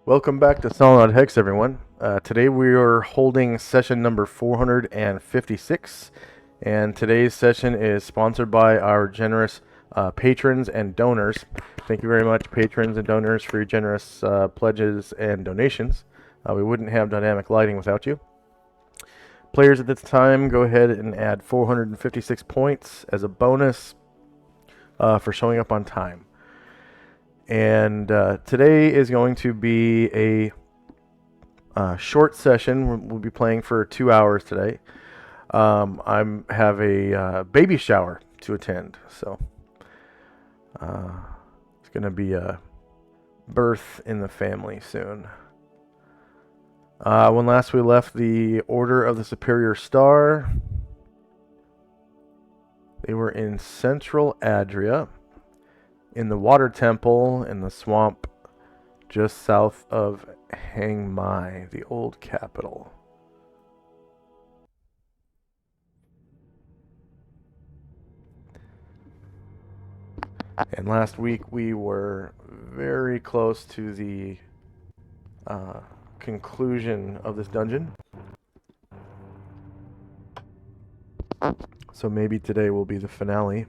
Welcome back to Solynod Hex, everyone. Today we are holding session number 456, and today's session is sponsored by our generous patrons and donors. Thank you very much, patrons and donors, for your generous pledges and donations. We wouldn't have dynamic lighting without you. Players at this time, go ahead and add 456 points as a bonus for showing up on time. And today is going to be a short session. We'll be playing for 2 hours today. I have a baby shower to attend, so it's going to be a birth in the family soon. When last we left the Order of the Superior Star, they were in Central Adria, in the Water Temple, in the swamp just south of Hang Mai, the old capital. And last week we were very close to the conclusion of this dungeon. So maybe today will be the finale.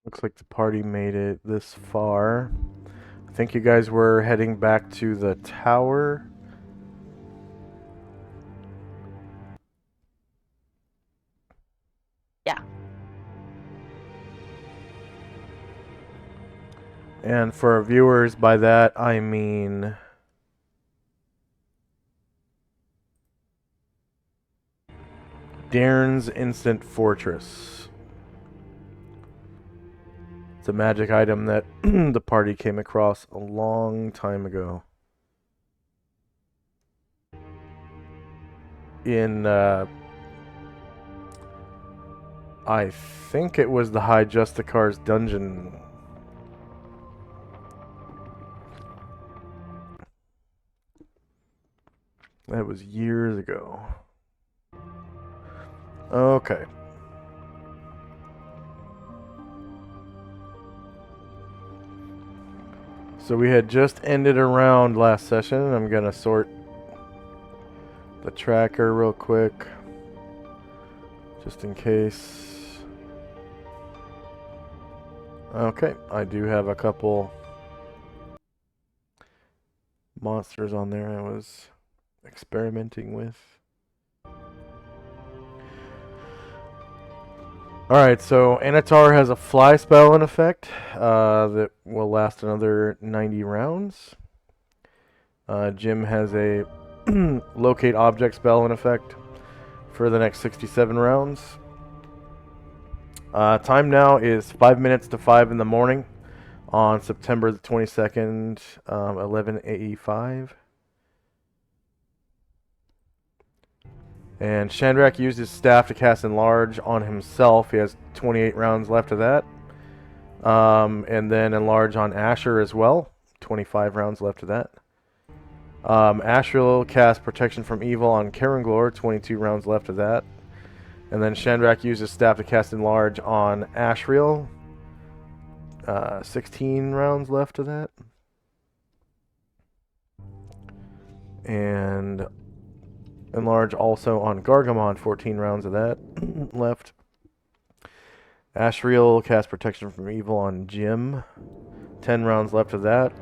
Looks like the party made it this far. I think you guys were heading back to the tower. Yeah. And for our viewers, by that I mean Daern's Instant Fortress. It's a magic item that the party came across a long time ago. In, I think it was the High Justicar's dungeon. That was years ago. Okay. So we had just ended a round last session. I'm gonna sort the tracker real quick, just in case. Okay, I do have a couple monsters on there I was experimenting with. Alright, so Anatar has a fly spell in effect that will last another 90 rounds. Jim has a locate object spell in effect for the next 67 rounds. Time now is 5 minutes to 5 in the morning on September the 22nd, 11:85. And Shandrak used his staff to cast Enlarge on himself. He has 28 rounds left of that. And then Enlarge on Asher as well. 25 rounds left of that. Asher cast Protection from Evil on Karenglor. 22 rounds left of that. And then Shandrak used his staff to cast Enlarge on Ashriel. 16 rounds left of that. And Enlarge also on Gargamon, 14 rounds of that left. Ashriel cast Protection from Evil on Jim, 10 rounds left of that.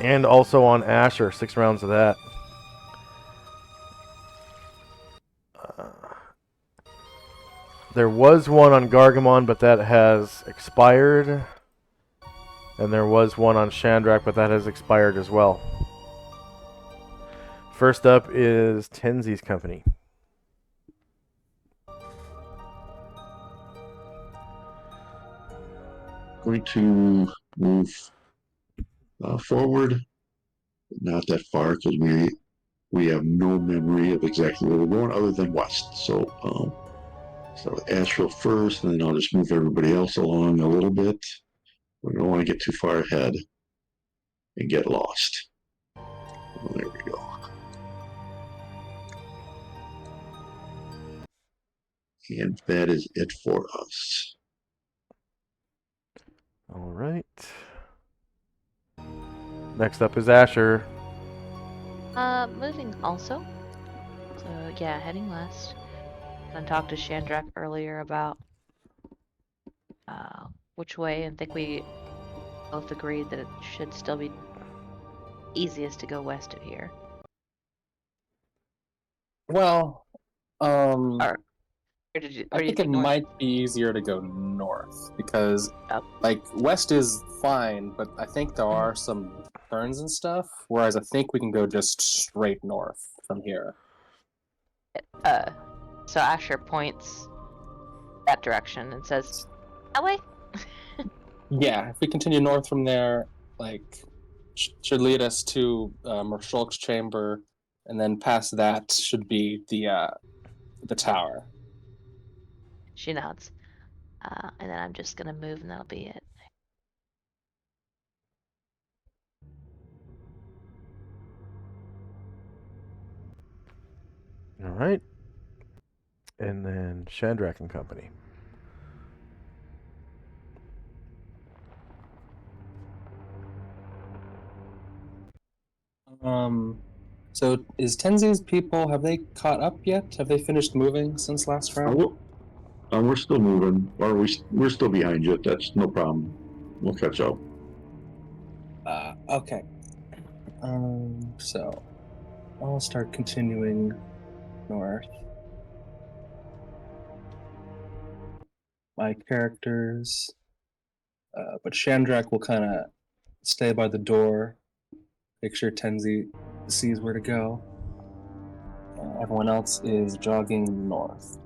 And also on Asher, 6 rounds of that. There was one on Gargamon, but that has expired. And there was one on Shandrak, but that has expired as well. First up is Tenzi's company. Going to move forward, not that far because we have no memory of exactly where we're going other than west. So start with Astral first, and then I'll just move everybody else along a little bit. We don't want to get too far ahead and get lost. Well, there we go. And that is it for us. All right. Next up is Asher. Moving also. So yeah, heading west. I talked to Shandrak earlier about which way, and think we both agreed that it should still be easiest to go west of here. Well, Or I think it might be easier to go north because, like, west is fine, but I think there are some turns and stuff. Whereas I think we can go just straight north from here. So Asher points that direction and says, "That way." Yeah, if we continue north from there, like, should lead us to Mershulk's chamber, and then past that should be the tower. She nods. And then I'm just gonna move, and that'll be it. All right. And then Shandrak and company. So is Tenzi's people, have they caught up yet? Have they finished moving since last round? We're still moving, or we're still behind you. That's no problem. We'll catch up. Okay. So I'll start continuing north. My characters, but Shandrak will kind of stay by the door, make sure Tenzi sees where to go. Everyone else is jogging north.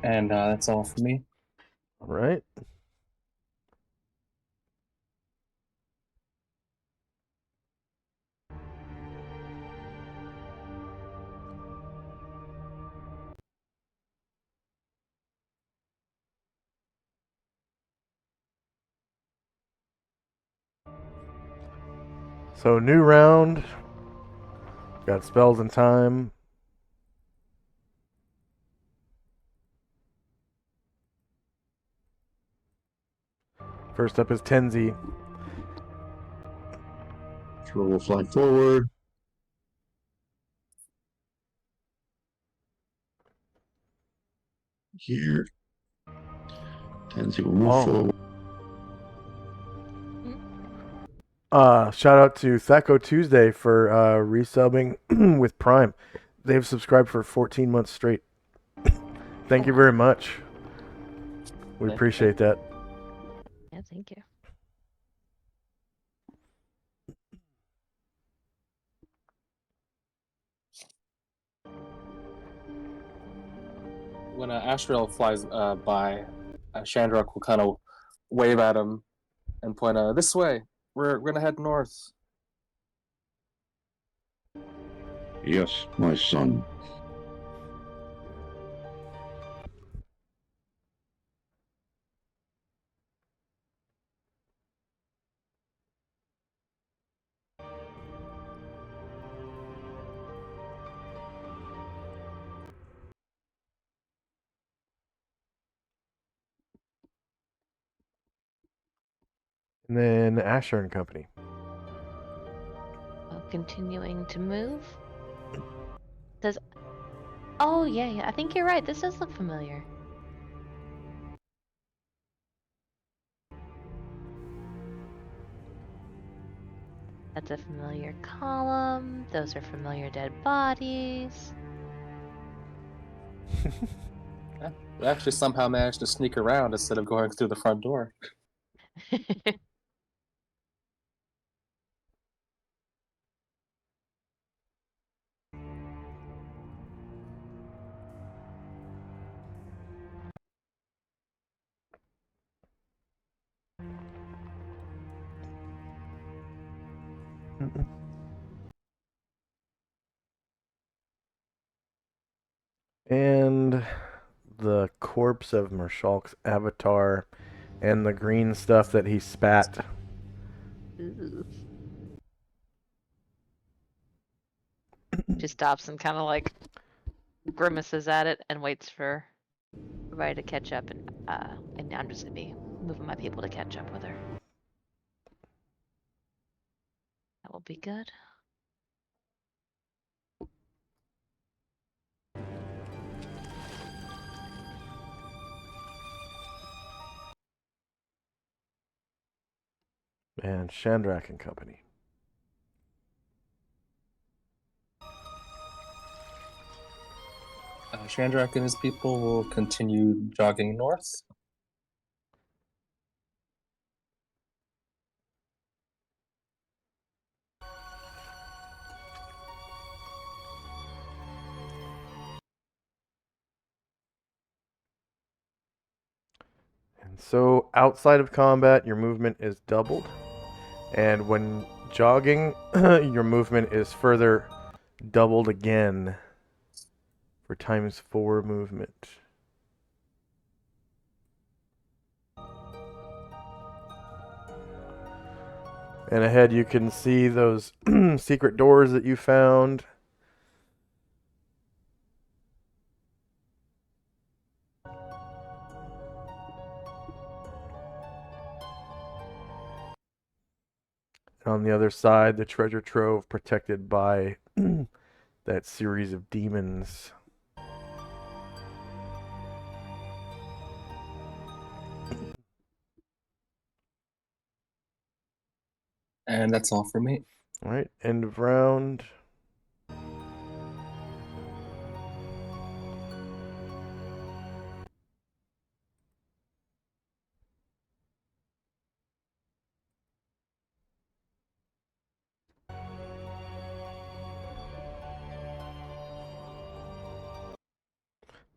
And that's all for me. All right. So new round. Got spells and time. First up is Tenzi. So we'll fly forward. Here. Tenzi will move forward. Shout out to Thaco Tuesday for resubbing with Prime. They've subscribed for 14 months straight. Thank you very much. We appreciate that. Yeah, thank you. When Astral flies by, Shandrak will kind of wave at him and point this way. We're gonna head north. Yes, my son. And then Asher and Company. Continuing to move. Does Oh yeah, I think you're right. This does look familiar. That's a familiar column. Those are familiar dead bodies. We actually somehow managed to sneak around instead of going through the front door. And the corpse of Marshalk's avatar and the green stuff that he spat. Ooh. Just stops and kind of like grimaces at it and waits for everybody to catch up, and I'm just gonna be moving my people to catch up with her. That will be good. And Chandrak and Company. Chandrak and his people will continue jogging north. And so outside of combat, your movement is doubled. And when jogging, your movement is further doubled again for ×4 movement. And ahead you can see those secret doors that you found. And on the other side, the treasure trove protected by that series of demons. And that's all for me. All right, end of round.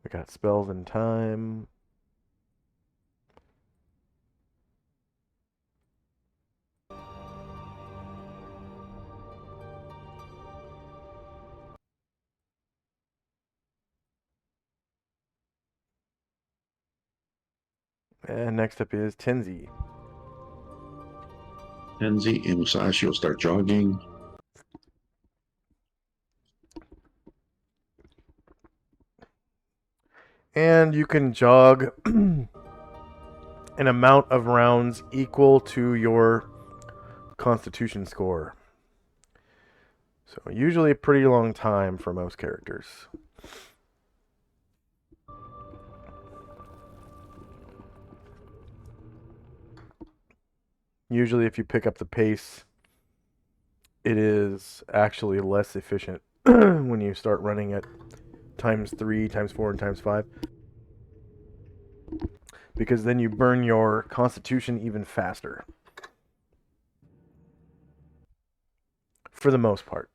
We got spells and time. And next up is Tenzi. Tenzi and Musashi will start jogging. And you can jog an amount of rounds equal to your Constitution score. So usually a pretty long time for most characters. Usually if you pick up the pace, it is actually less efficient when you start running at ×3, ×4, and ×5. Because then you burn your Constitution even faster. For the most part.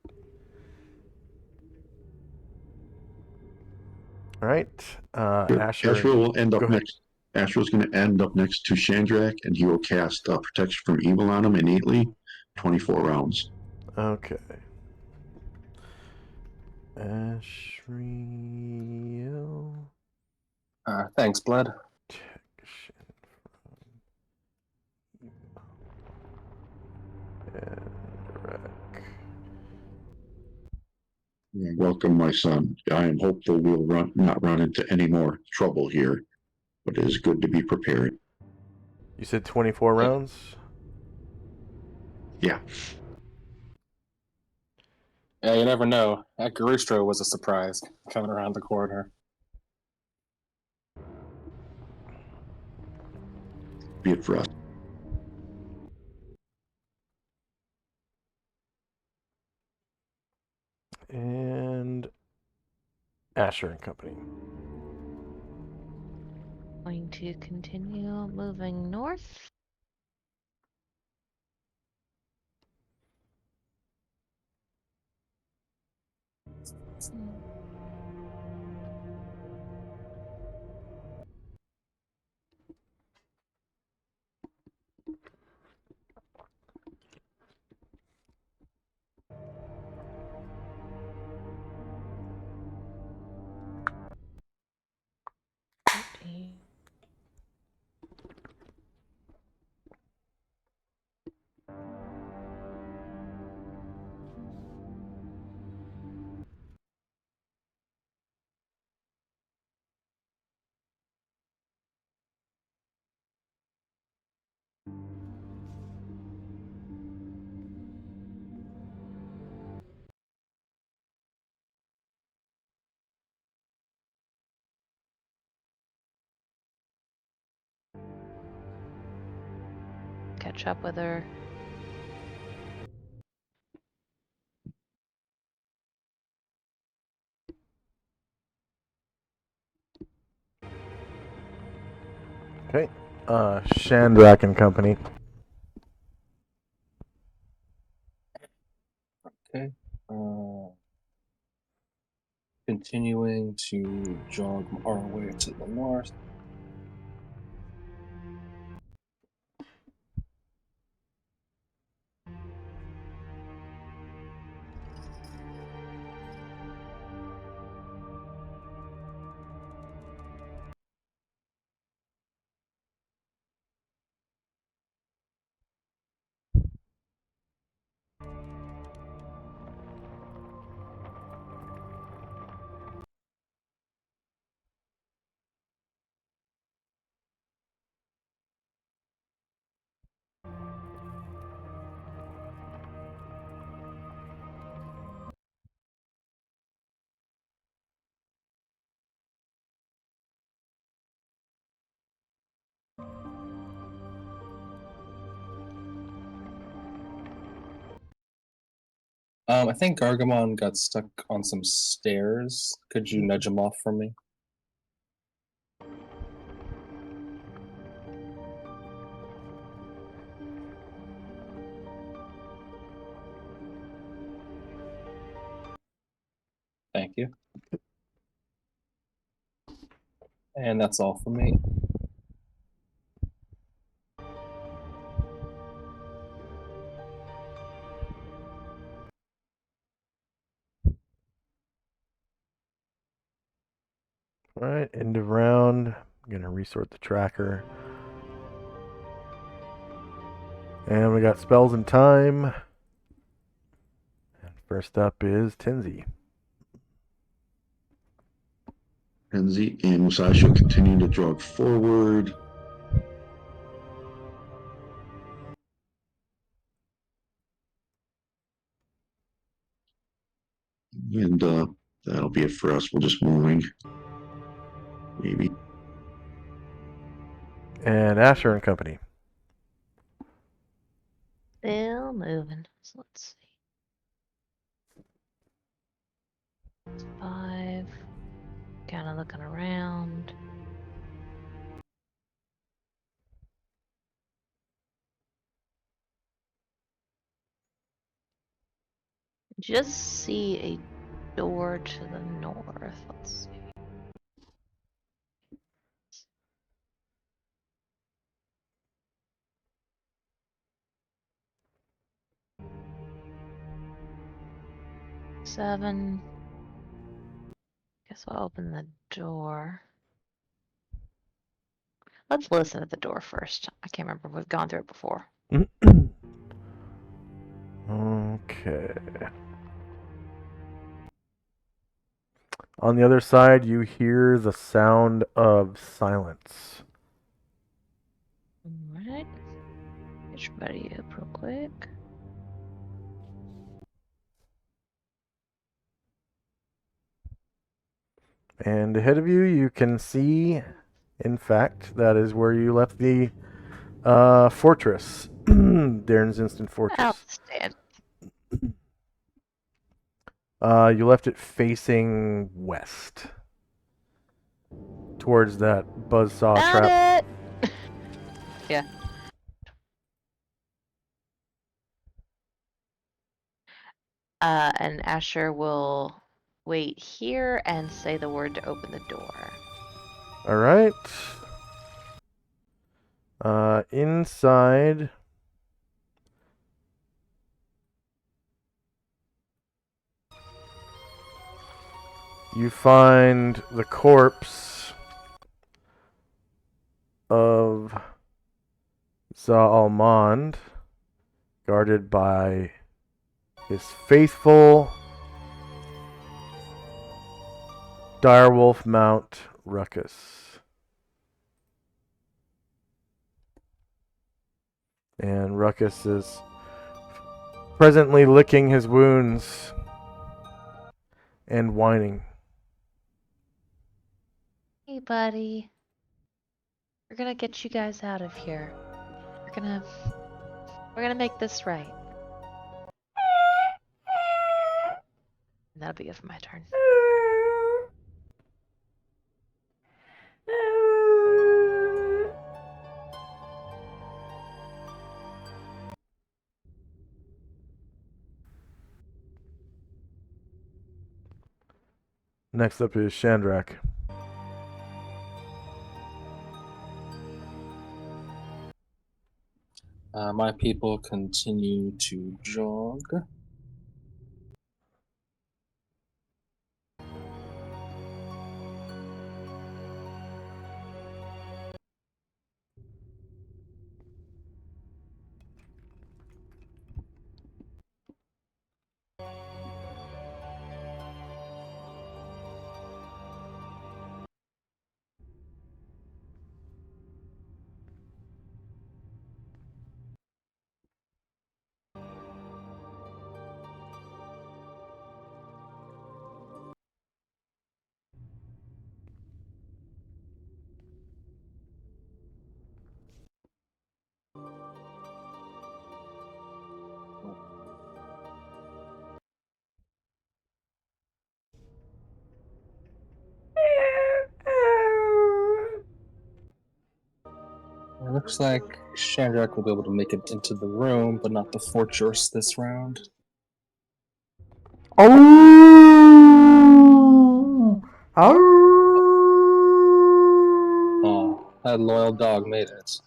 All right. Asher will end up next. Asher's going to end up next to Chandrak, and he will cast Protection from Evil on him innately, 24 rounds. Okay. Ashriel. Thanks, Blood. Protection and wreck. Welcome, my son. I am hopeful we'll not run into any more trouble here, but it is good to be prepared. You said 24 rounds? Yeah. Yeah, you never know. That Garustro was a surprise coming around the corner. Be it for us. And Asher and Company. Going to continue moving north. Catch up with her. Okay. Shandrak and Company. Okay. Continuing to jog our way to the north. I think Gargamon got stuck on some stairs. Could you nudge him off for me? Thank you. And that's all for me. Alright, end of round. I'm going to resort the tracker. And we got spells and time. And first up is Tenzi. Tenzi and Musashi will continue to jog forward. And that'll be it for us. We're just moving. Maybe. And Asher and Company. Still moving. So let's see. 5. Kind of looking around. Just see a door to the north. Let's see. Seven. guess I'll open the door. Let's listen at the door first. I can't remember. We've gone through it before. Okay. On the other side, you hear the sound of silence. Alright. Get your buddy up real quick. And ahead of you, you can see, in fact, that is where you left the fortress. Darren's Instant Fortress. Outstanding. You left it facing west. Towards that buzzsaw Found trap. it! Yeah. And Asher will wait here and say the word to open the door. Alright. Inside. You find the corpse of Zaalmond, guarded by his faithful direwolf mount Ruckus. And Ruckus is presently licking his wounds and whining. Hey, buddy. We're gonna get you guys out of here. We're gonna make this right. And that'll be it for my turn. Next up is Shandrak. My people continue to jog. It looks like Shandrak will be able to make it into the room, but not the fortress this round. Oh! Oh, that loyal dog made it.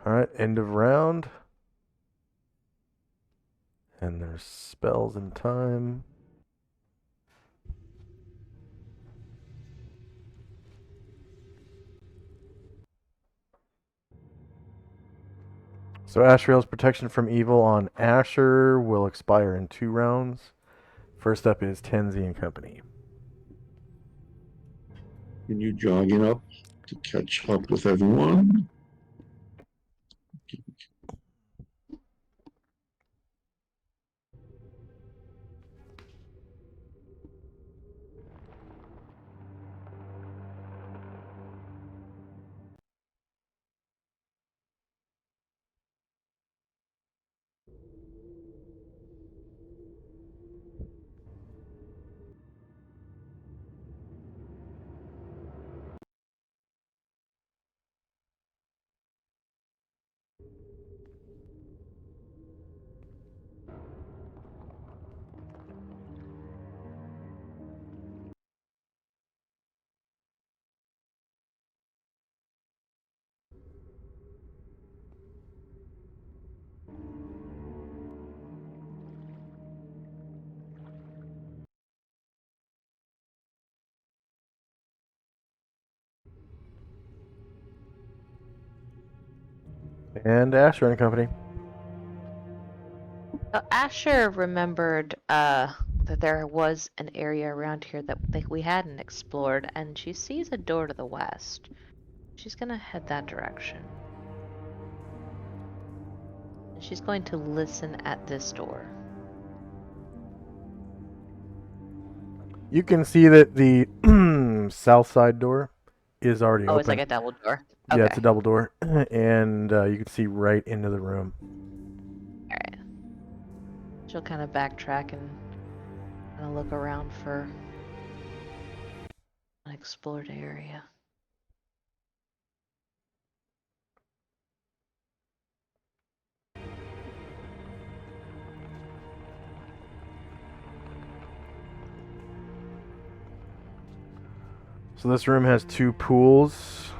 Alright, end of round. And there's spells and time. So Asriel's protection from evil on Asher will expire in 2 rounds. First up is Tenzi and Company. Can you jogging up to catch up with everyone? And Asher and Company. Asher remembered that there was an area around here that we hadn't explored, and she sees a door to the west. She's gonna head that direction. And she's going to listen at this door. You can see that the south side door is already open. Oh, it's like a double door. Yeah, it's a double door, and you can see right into the room. All right. She'll kind of backtrack and kind of look around for an explored area. So this room has 2 pools,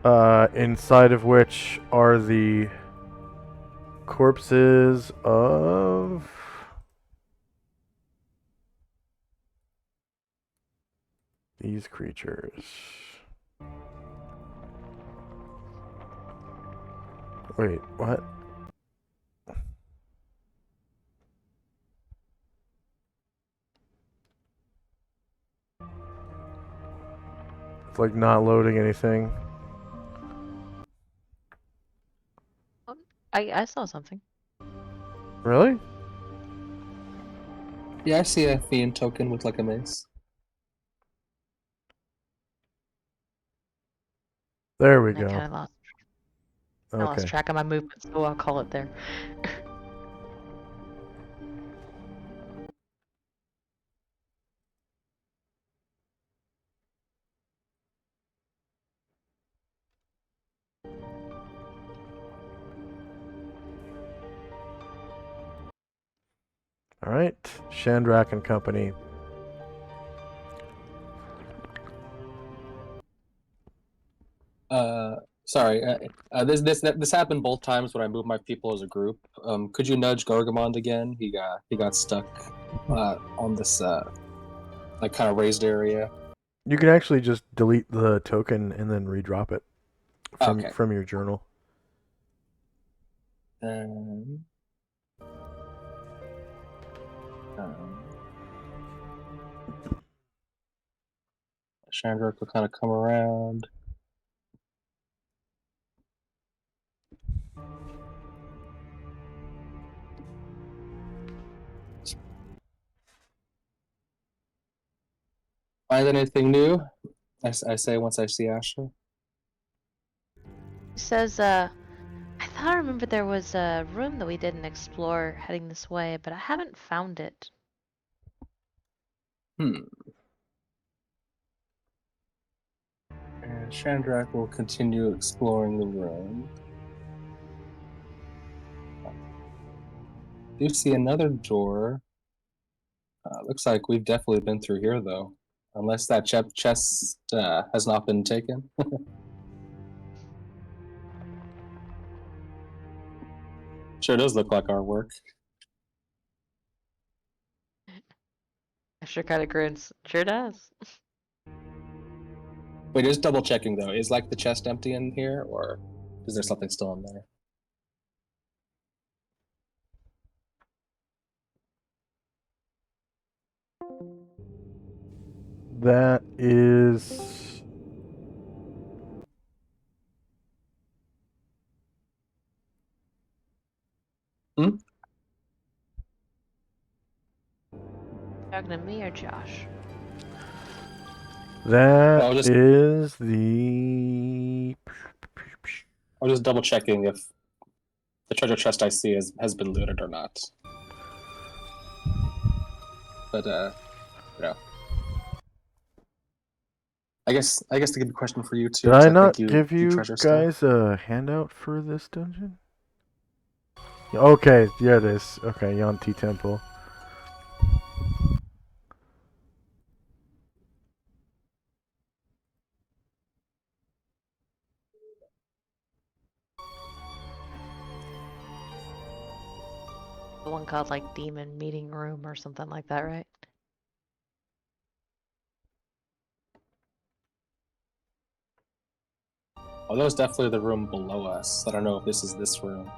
inside of which are the corpses of these creatures. Wait, what? It's like not loading anything. I saw something. Really? Yeah, I see a fiend token with like a mace. There we I go. kind of lost. I Okay. lost track of my movement, so I'll call it there. All right, Shandrak and Company. Sorry. This happened both times when I moved my people as a group. Could you nudge Gargamond again? He got stuck on this like kind of raised area. You can actually just delete the token and then redrop it from your journal. Chandra will kind of come around. Find anything new? I say once I see Ashley. He says, I thought I remember there was a room that we didn't explore heading this way, but I haven't found it. And Chandrak will continue exploring the room. You see another door. Looks like we've definitely been through here, though. Unless that chest has not been taken. Sure does look like our work. Asher kind of grins. Sure does. Wait, just double checking though. Is like the chest empty in here, or is there something still in there? That is... Talking to me or Josh? That is the... I'm just double checking if the treasure chest I see has been looted or not. But you know, I guess to give a question for you too. Did I not think give you treasure guys stuff. a handout for this dungeon? Okay, yeah it is. Okay, Yanti Temple. The one called like Demon Meeting Room or something like that, right? Oh, that was definitely the room below us. I don't know if this is this room.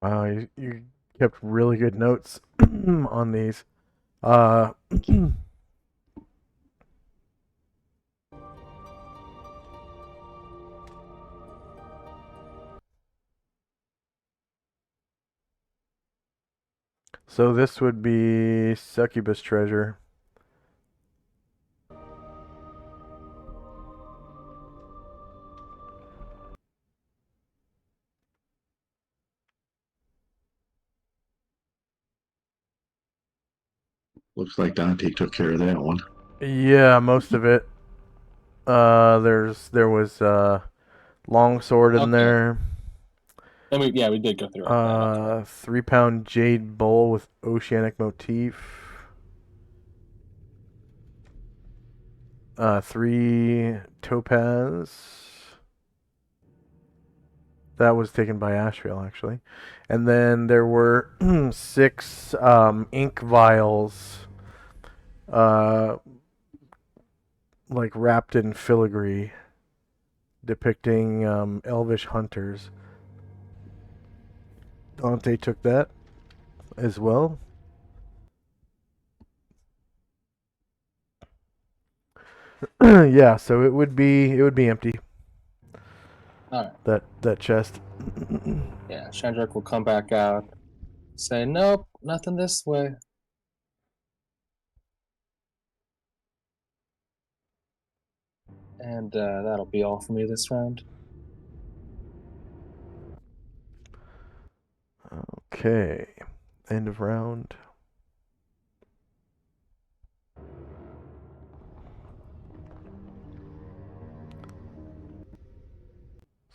Wow, you kept really good notes on these. Uh, so this would be succubus treasure. Looks like Dante took care of that one. Yeah, most of it. There was longsword in there. And we did go through it. 3-pound jade bowl with oceanic motif. 3 topaz. That was taken by Ashville, actually. And then there were 6 ink vials, like wrapped in filigree, depicting elvish hunters. Dante took that as well. Yeah, so it would be empty. All right. That chest. Yeah, Shandrak will come back out, say, nope, nothing this way. And that'll be all for me this round. Okay, end of round.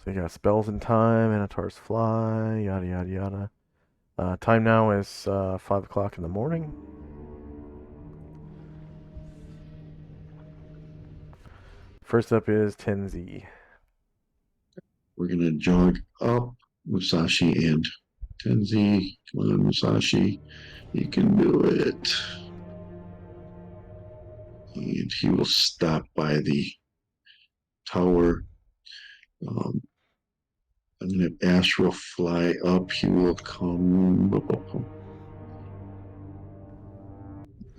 So you got spells in time, Minotaur's fly, yada yada yada. Time now is 5 o'clock in the morning. First up is Tenzi. We're gonna jog up Musashi and Tenzi. Come on, Musashi. You can do it. And he will stop by the tower. I'm gonna have Astral fly up. He will come.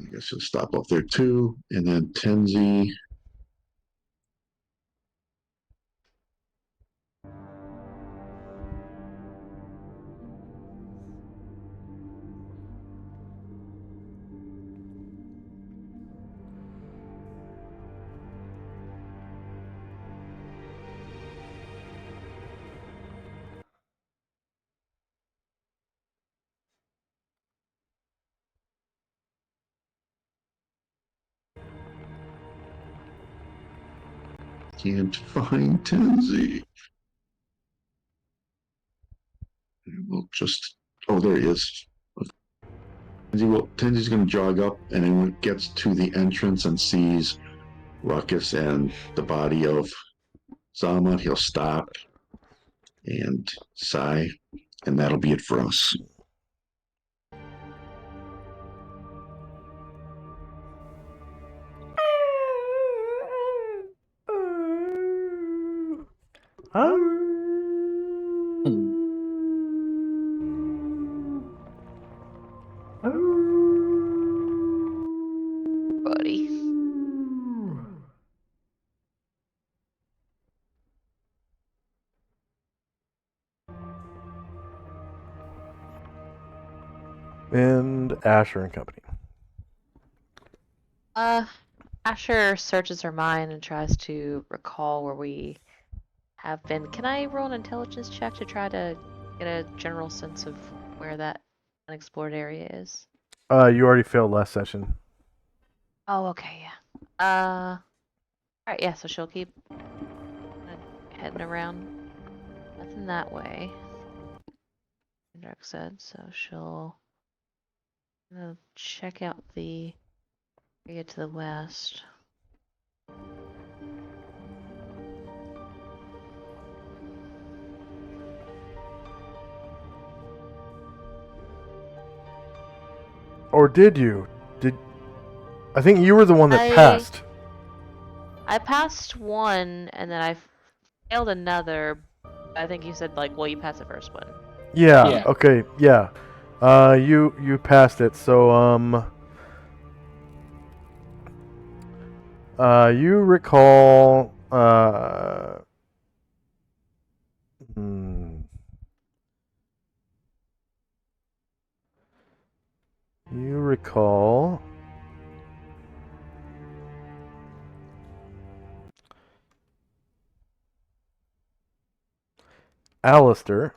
I guess he'll stop up there too. And then Tenzi. Can't find Tenzi. We'll just. Oh, there he is. Tenzi's going to jog up, and then when it gets to the entrance and sees Ruckus and the body of Zama, he'll stop and sigh, and that'll be it for us. And Asher and Company. Asher searches her mind and tries to recall where we have been. Can I roll an intelligence check to try to get a general sense of where that unexplored area is? You already failed last session. Oh, okay, yeah. Alright, yeah, so she'll keep heading around. Nothing that way, Drake said, so she'll check out the area to the west. Or did you? I think you were the one that passed. I passed one, and then I failed another. I think you said, like, well, you passed the first one. Yeah. Okay. Yeah. You passed it. So you recall you recall Alistair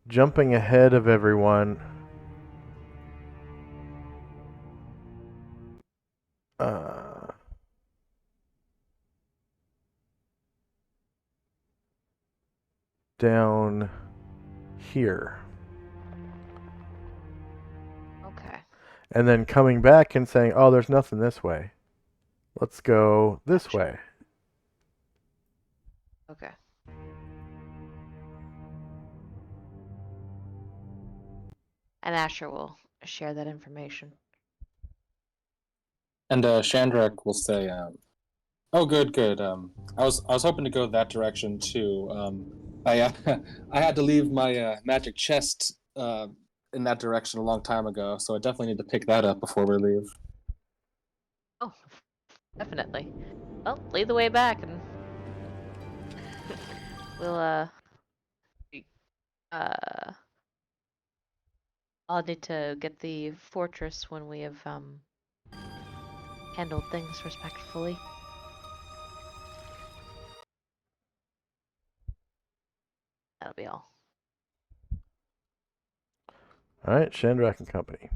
jumping ahead of everyone down here. Okay. And then coming back and saying, oh, there's nothing this way. Let's go this way. Okay. And Asher will share that information. And Shandrak will say, "Oh, good. I was hoping to go that direction too. I I had to leave my magic chest in that direction a long time ago, so I definitely need to pick that up before we leave." Oh, definitely. Well, lead the way back, and we'll I'll need to get the fortress when we have handled things respectfully. That'll be all. All right, Shandrak and Company.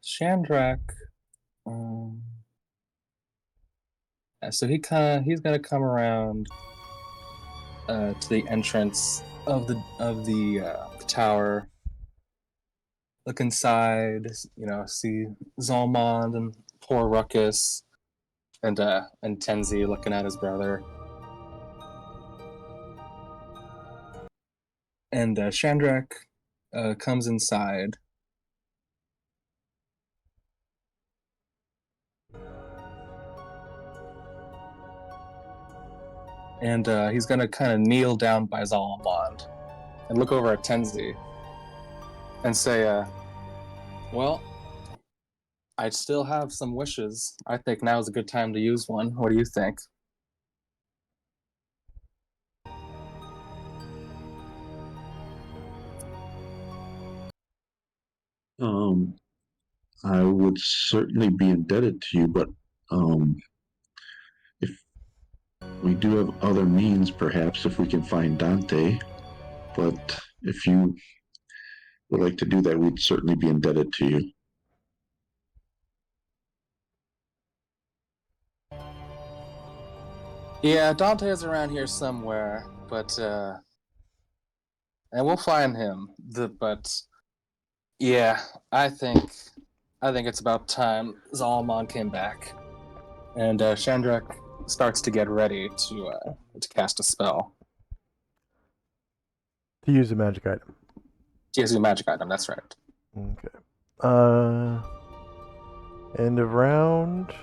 Shandrak. So he's gonna come around to the entrance of the tower. Look inside, see Zalmond and poor Ruckus, and Tenzi looking at his brother. And Shandrak comes inside. And he's gonna kind of kneel down by Zalmond and look over at Tenzi and say, well, I still have some wishes. I think now is a good time to use one. What do you think? I would certainly be indebted to you, but if we do have other means, perhaps if we can find Dante, but if you would like to do that, we'd certainly be indebted to you. Yeah, Dante is around here somewhere, but and we'll find him. But yeah, I think it's about time Zalmon came back, and Shandrak starts to get ready to cast a spell. To use a magic item. To use a magic item. That's right. Okay. End of round.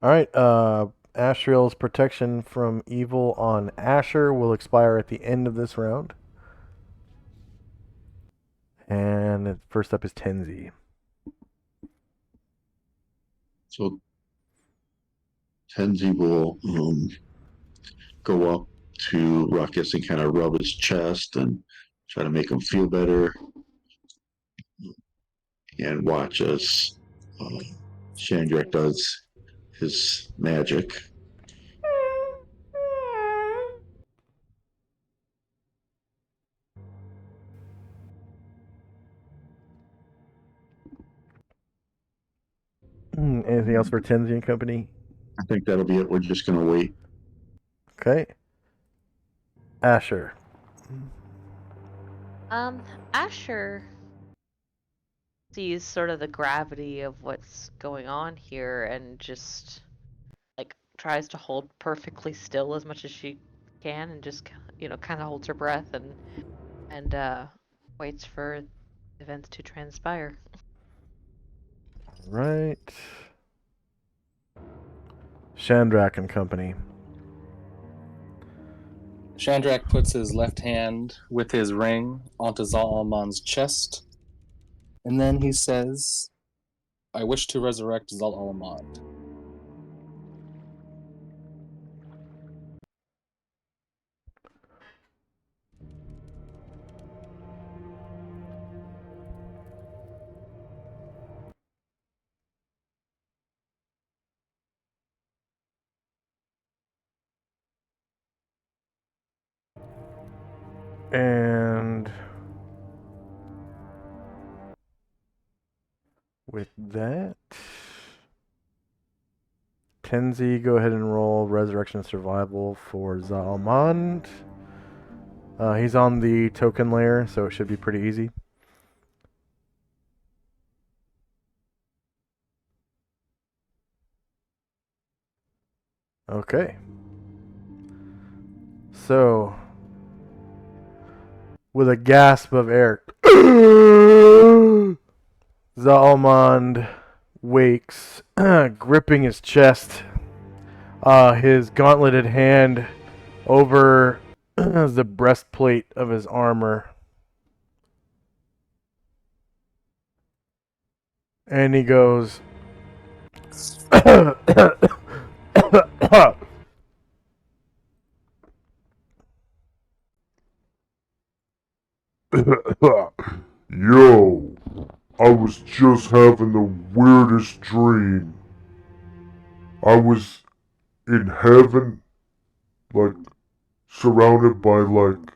All right. Asriel's protection from evil on Asher will expire at the end of this round. And first up is Tenzi. So Tenzi will go up to Ruckus and kind of rub his chest and try to make him feel better, and watch as Shandrak does his magic. Anything else for Tenzi and company? I think that'll be it. We're just going to wait. Okay. Asher. Asher sees sort of the gravity of what's going on here and just like tries to hold perfectly still as much as she can and just kind of holds her breath and waits for events to transpire. Right. Shandrak and company. Shandrak puts his left hand with his ring onto Zal-Alman's chest, and then he says, I wish to resurrect Zal-Alman. And with that, Tenzi, go ahead and roll Resurrection Survival for Zalmand. He's on the token layer, so it should be pretty easy. Okay. So, with a gasp of air, Zalmand wakes, gripping his chest, his gauntleted hand over the breastplate of his armor. And he goes, Yo, I was just having the weirdest dream. I was in heaven, like, surrounded by, like,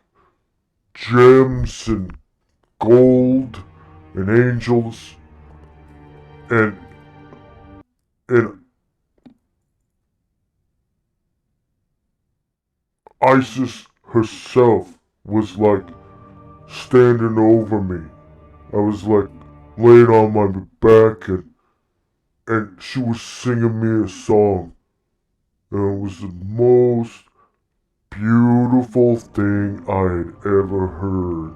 gems and gold and angels, and Isis herself was, like, standing over me. I was, like, laying on my back, and she was singing me a song. And it was the most beautiful thing I had ever heard.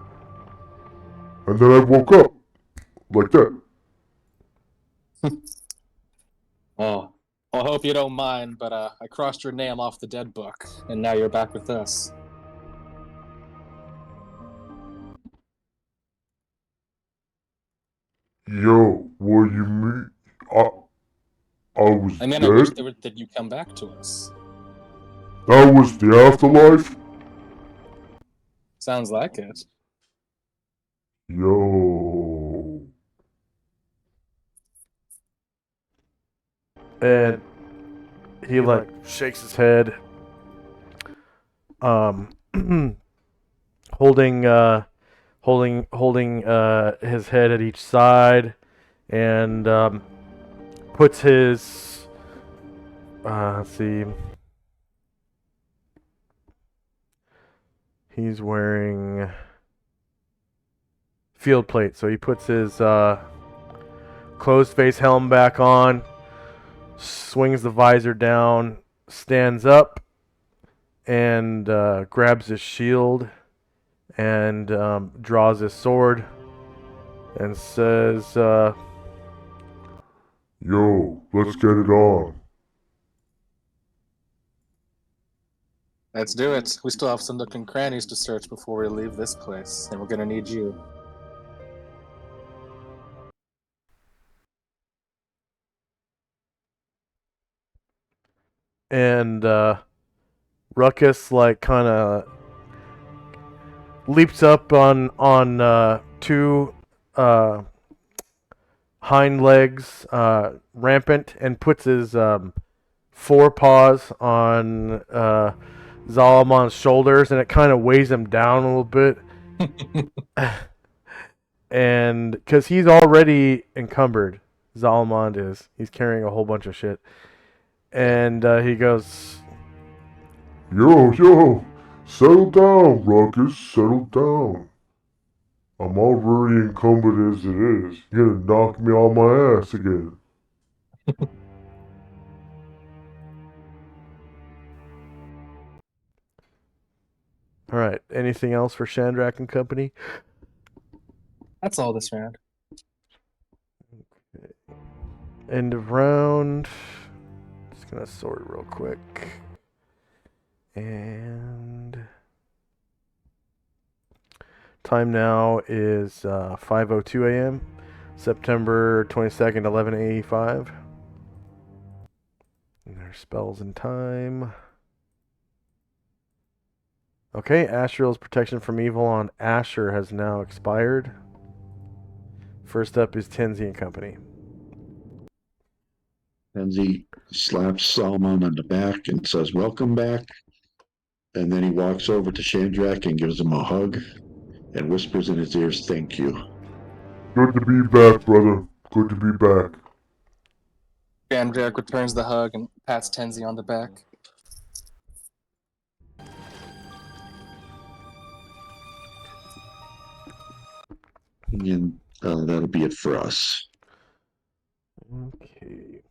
And then I woke up like that. Oh, I hope you don't mind, but I crossed your name off the dead book, and now you're back with us. Yo, what you mean? I was I mean, dead? I wish that you come back to us. That was the afterlife? Sounds like it. Yo. and he like shakes his head, holding his head at each side, and puts his let's see, he's wearing field plate, so he puts his closed face helm back on, swings the visor down, stands up, and grabs his shield and draws his sword and says, Yo, let's get it on. Let's do it. We still have some nook and crannies to search before we leave this place, and we're gonna need you. And Ruckus like kind of leaps up on two hind legs, rampant, and puts his forepaws on Zalamon's shoulders, and it kind of weighs him down a little bit. And because he's already encumbered, Zalamond is. He's carrying a whole bunch of shit. And he goes, Yo, settle down, Ruckus, settle down. I'm already encumbered as it is. You're gonna knock me on my ass again. all right, anything else for Shandrak and company? That's all this round. End of round. Just gonna sort real quick. And time now is 5:02 a.m. September 22nd, 11:85. And there's spells and time. Okay, Asriel's protection from evil on Asher has now expired. First up is Tenzi and company. Tenzi slaps Solomon on the back and says, "Welcome back." And then he walks over to Shandrak and gives him a hug and whispers in his ears, "Thank you." Good to be back, brother. Good to be back. Shandrak returns the hug and pats Tenzi on the back. And that'll be it for us. Okay.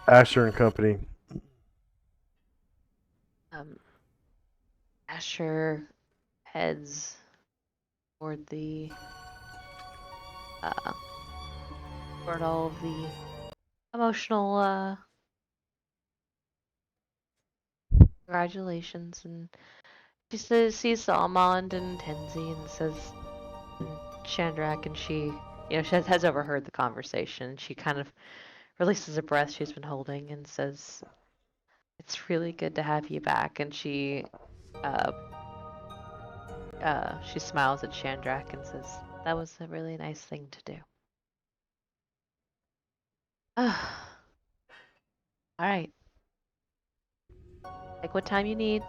Asher and company. Asher heads toward toward all of the emotional congratulations, and she sees Salmond and Tenzi and says, and Shandrak, and she has overheard the conversation. She kind of releases a breath she's been holding and says, "It's really good to have you back." And she smiles at Shandrak and says, "That was a really nice thing to do." All right. Take what time you need.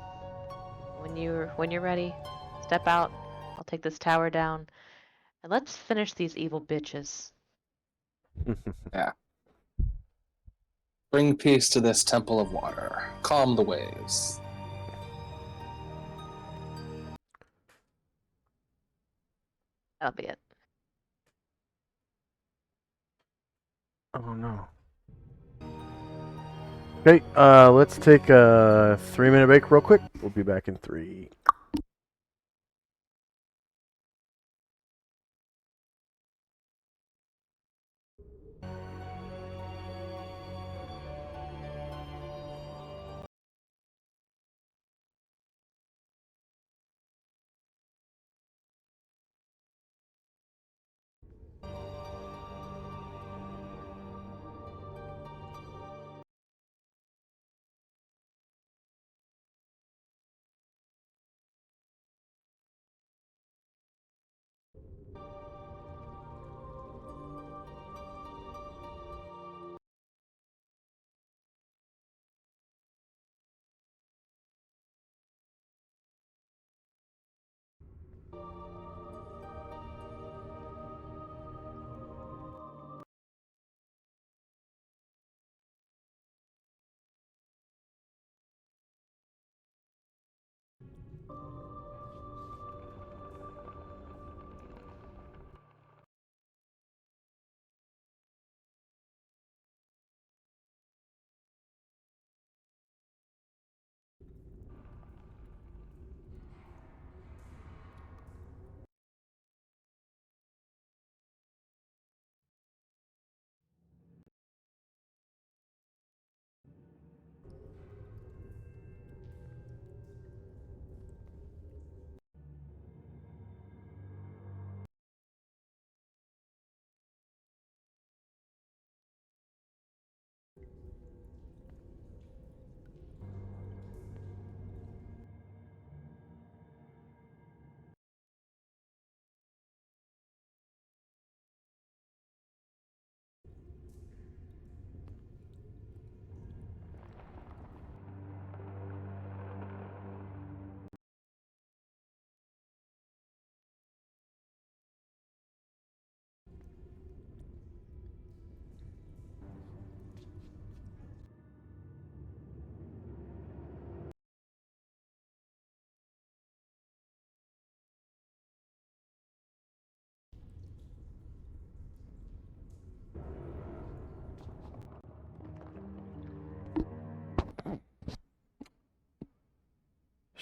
When you're ready, step out. I'll take this tower down, and let's finish these evil bitches. Yeah. Bring peace to this temple of water. Calm the waves. That'll be it. Oh no. Okay, let's take a 3-minute break real quick. We'll be back in 3.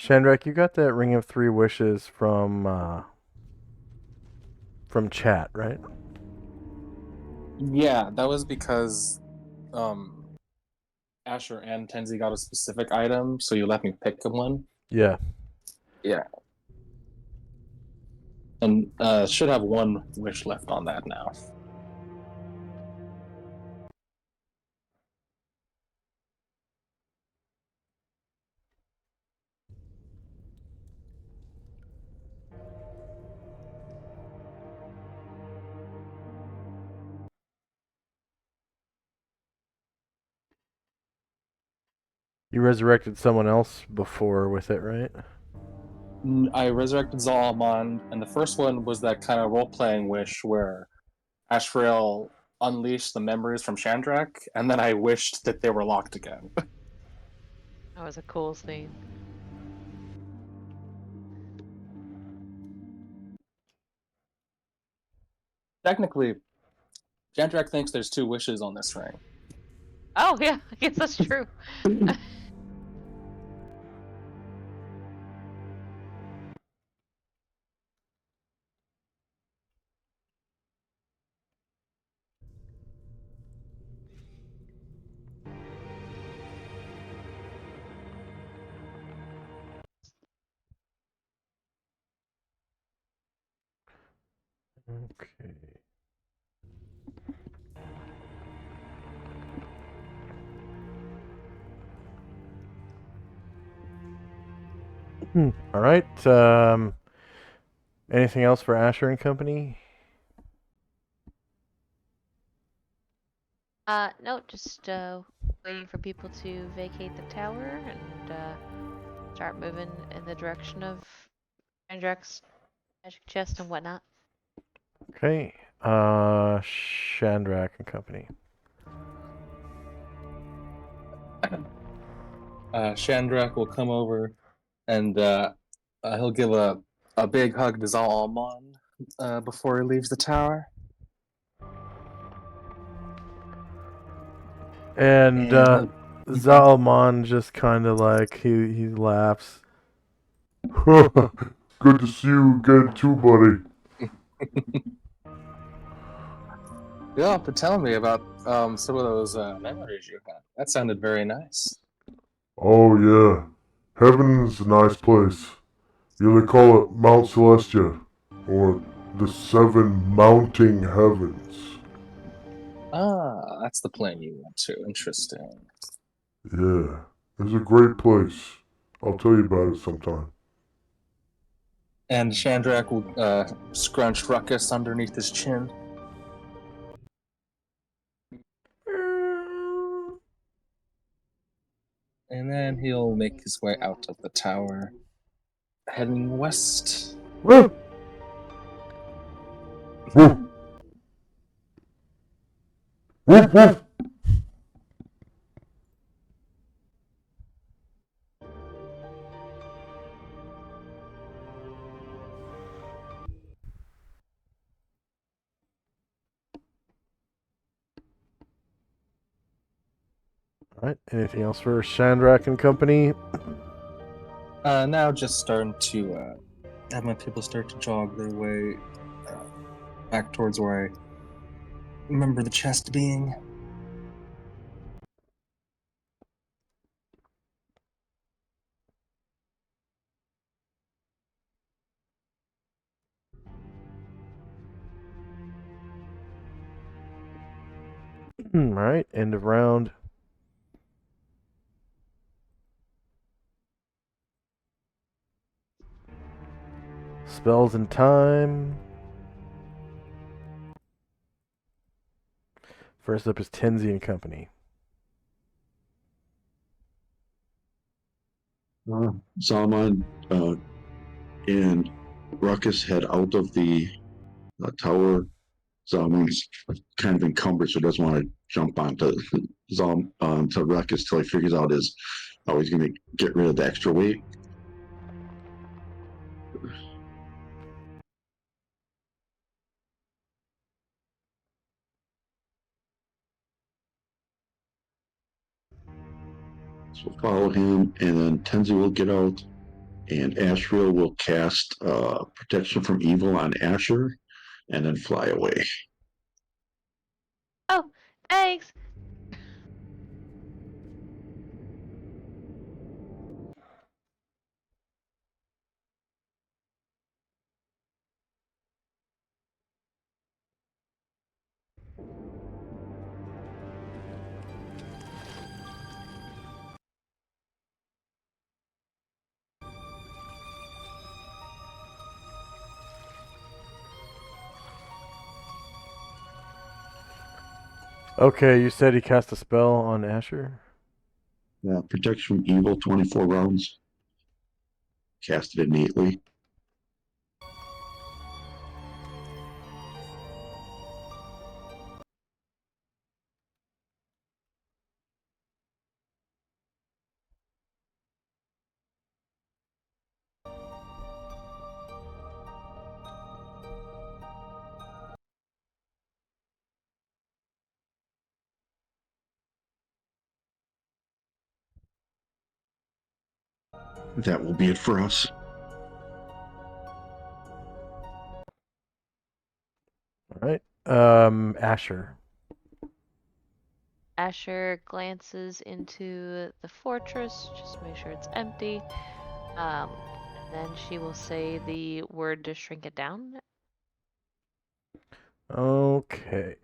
Shandrak, you got that Ring of Three Wishes from chat, right? Yeah, that was because Asher and Tenzi got a specific item, so you let me pick one. Yeah. Yeah. And should have one wish left on that now. You resurrected someone else before with it, right? I resurrected Zalman, and the first one was that kind of role-playing wish where Ashrael unleashed the memories from Shandrak, and then I wished that they were locked again. That was a cool scene. Technically, Shandrak thinks there's 2 wishes on this ring. Oh yeah, I guess that's true. Okay. All right. Anything else for Asher and Company? No, just waiting for people to vacate the tower and start moving in the direction of Andrak's magic chest and whatnot. Okay. Shandrak and Company. Shandrak will come over and he'll give a big hug to Zalman before he leaves the tower. And Zalman just kind of like he laughs. Good to see you again too, buddy. You'll have to tell me about some of those memories you had. That sounded very nice. Oh yeah, heaven's a nice place. You they call it Mount Celestia, or the Seven Mounting Heavens. Ah, that's the plane you went to. Interesting. Yeah, it's a great place. I'll tell you about it sometime. And Shandrak will scrunch Ruckus underneath his chin. And then he'll make his way out of the tower, heading west. Woo! Woof! Woof woof! All right. Anything else for Shandrak and Company? Now just starting to have my people start to jog their way back towards where I remember the chest being. All right. End of round. Spells and time. First up is Tenzi and Company. Salman and Ruckus head out of the tower. Salman's kind of encumbered, so doesn't want to jump onto to Ruckus till he figures out how he's going to get rid of the extra weight. So follow him, and then Tenzi will get out And Ashriel will cast protection from evil on Asher, and then fly away. Oh, thanks. Okay, you said he cast a spell on Asher? Protection from evil, 24 rounds. Cast it innately. That will be it for us. All right. Asher. Asher glances into the fortress, just make sure it's empty. And then she will say the word to shrink it down. Okay.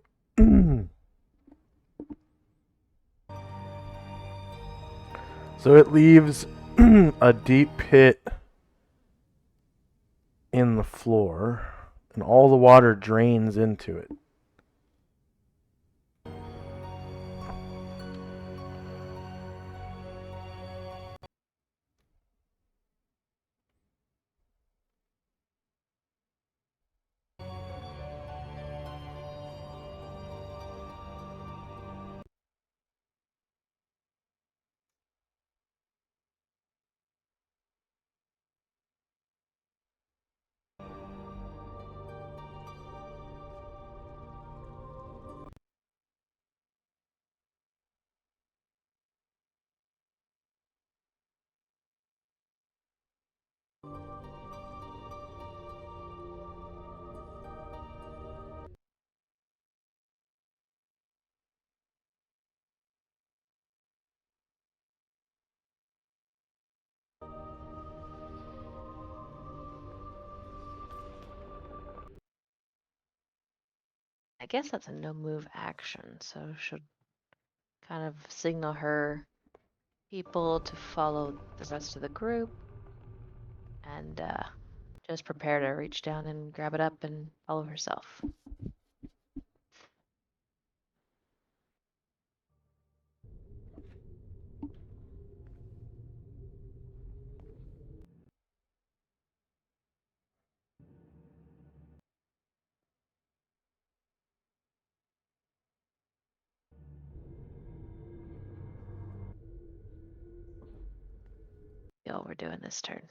So it leaves a deep pit in the floor, and all the water drains into it. I guess that's a no move action, so should kind of signal her people to follow the rest of the group and just prepare to reach down and grab it up and follow herself. Yo, we're doing this turn.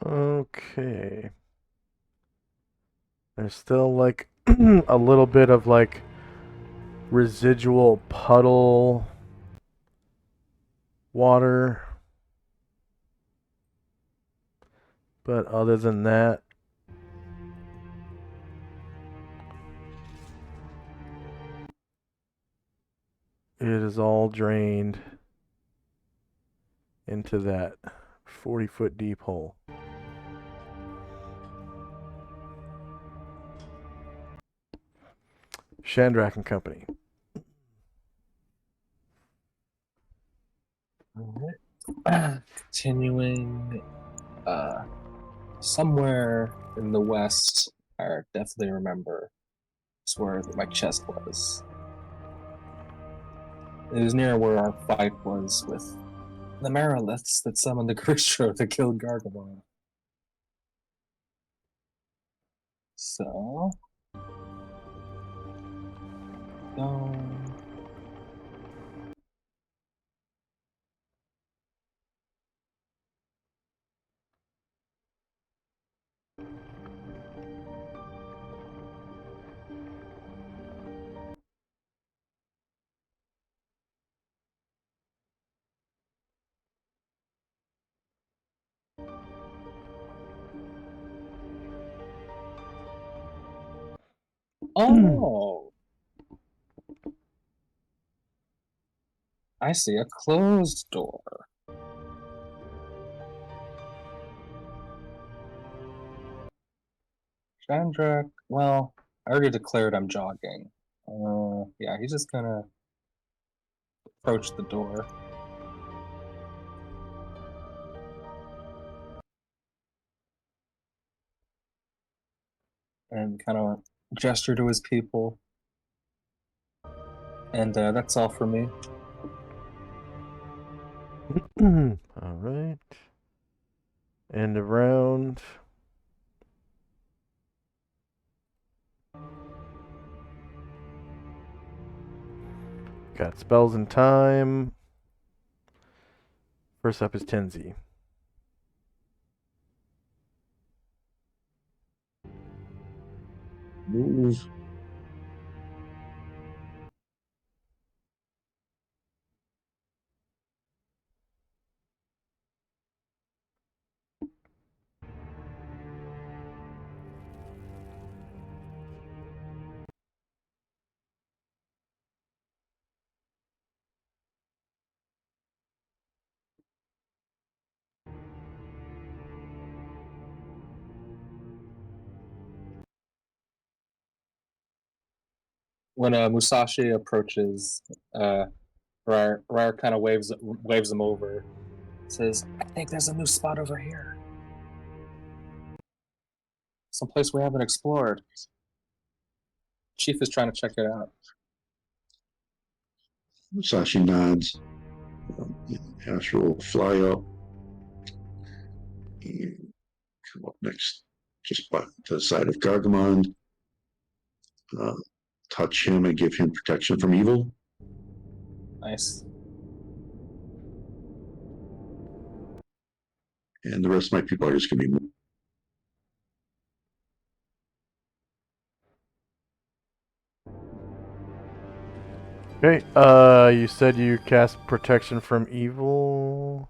Okay. There's still like a little bit of like residual puddle water. But other than that, it is all drained into that 40-foot deep hole. Shandrak and Company. Alright. Continuing, somewhere in the west, I definitely remember is where my chest was. It was near where our fight was with the Mariliths that summoned the Gristro that killed Gargamon. So, oh, I see a closed door. Chandrak, well, I already declared I'm jogging. Yeah, he's just gonna approach the door. And kind of gesture to his people. And that's all for me. All right. End of round. Got spells and time. First up is Tenzi. Move. When Musashi approaches, Rare kind of waves him over. Says, "I think there's a new spot over here. Someplace we haven't explored. Chief is trying to check it out." Musashi nods. Astro will fly up and come up next, just by to the side of Gargamon. Touch him and give him protection from evil. Nice. And the rest of my people are just going to be. Okay. You said you cast protection from evil.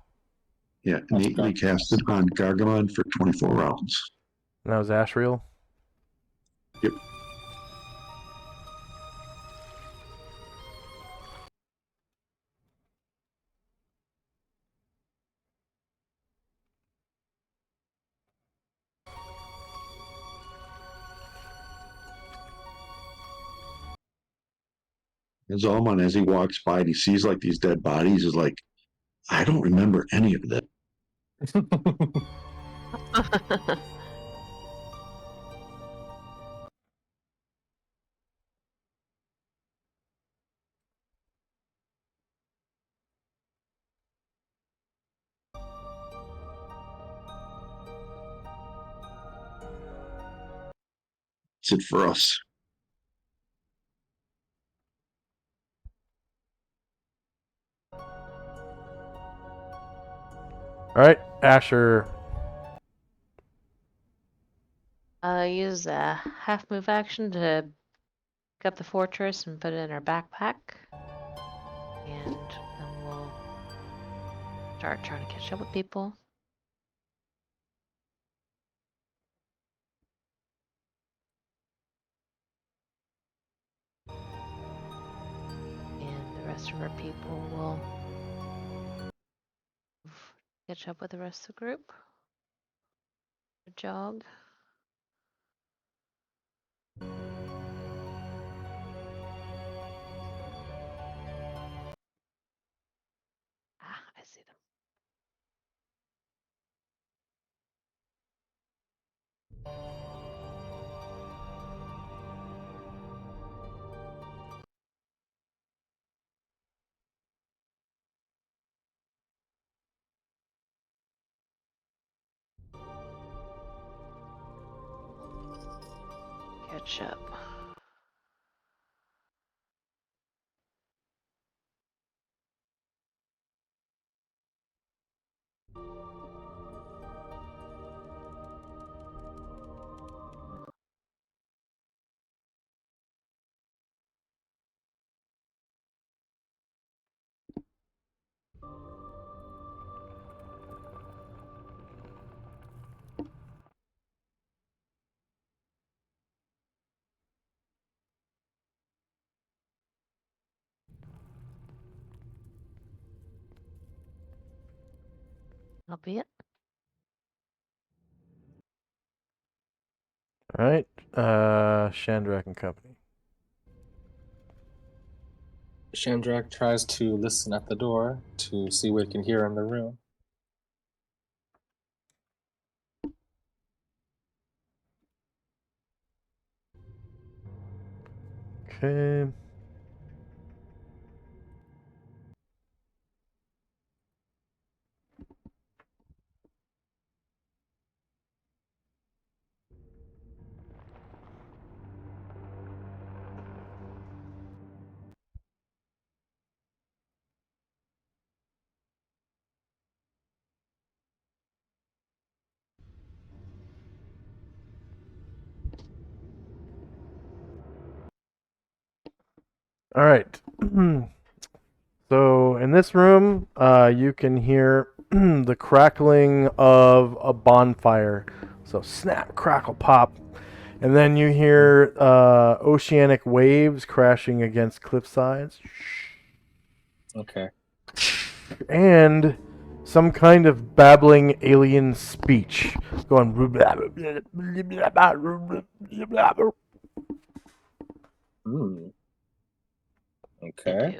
Yeah, innately casted on Gargamon for 24 rounds. And that was Ashriel. Yep. And Zalman, as he walks by and he sees like these dead bodies, is like, I don't remember any of that. That's it for us. All right, Asher Use a half move action to pick up the fortress and put it in our backpack. And then we'll start trying to catch up with people. And the rest of our people will catch up with the rest of the group. Jog. I see them. Catch up. That'll be it. All right, Shandrak and company. Shandrak tries to listen at the door to see what he can hear in the room. Okay. All right. So in this room, you can hear the crackling of a bonfire. So snap, crackle, pop. And then you hear oceanic waves crashing against cliff sides. Okay. And some kind of babbling alien speech going. Okay.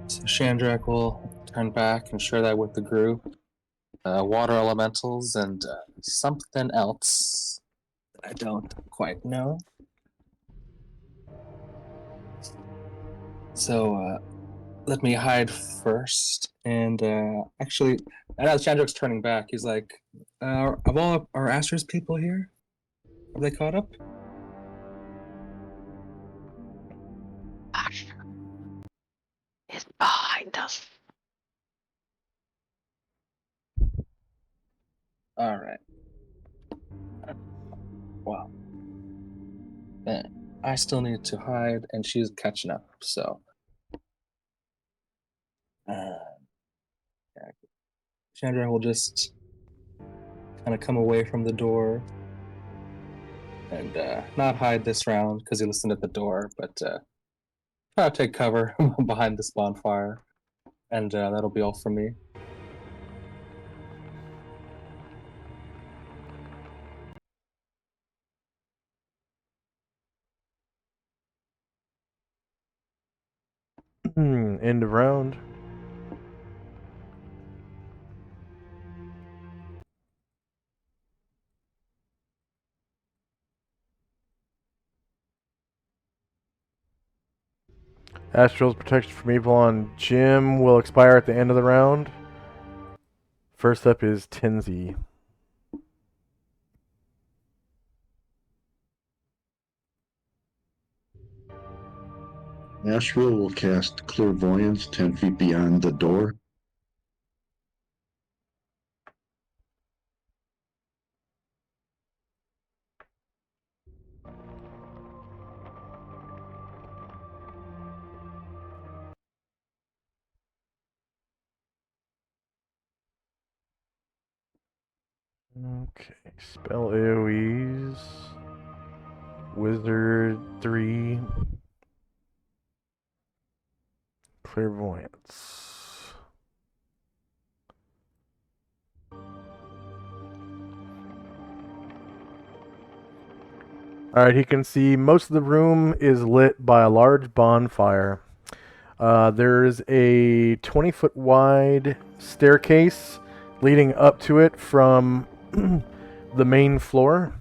So Shandrak will turn back and share that with the group. Water elementals and something else that I don't quite know. So let me hide first. And actually, as Chandrak's turning back, he's like, "Are all our Asher's people here? Have they caught up?" Asher is behind us. All right. Wow. I still need to hide, and she's catching up. So, Chandra will just kind of come away from the door and not hide this round because he listened at the door, but try to take cover behind this bonfire, and that'll be all from me. End of round. Astral's protection from evil on Jim will expire at the end of the round. First up is Tenzi. Asheville will cast Clairvoyance 10 feet beyond the door. Okay, spell AoEs. Wizard 3. Clairvoyance. Alright, he can see most of the room is lit by a large bonfire. There's a 20-foot wide staircase leading up to it from the main floor.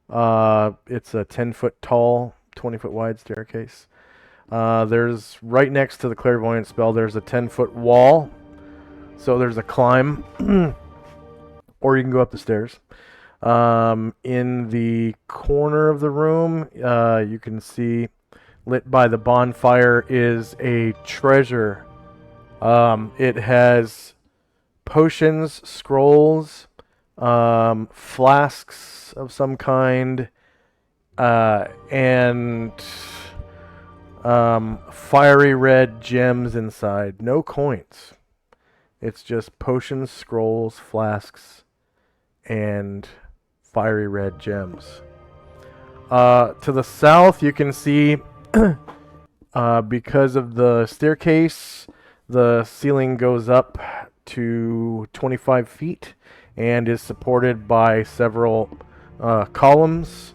It's a 10-foot tall, 20-foot wide staircase. There's right next to the clairvoyant spell, there's a 10-foot wall. So there's a climb, or you can go up the stairs. In the corner of the room, you can see lit by the bonfire is a treasure. It has potions, scrolls, flasks of some kind, and fiery red gems inside. No coins. It's just potions, scrolls, flasks, and fiery red gems. To the south, you can see, because of the staircase, the ceiling goes up to 25 feet and is supported by several columns.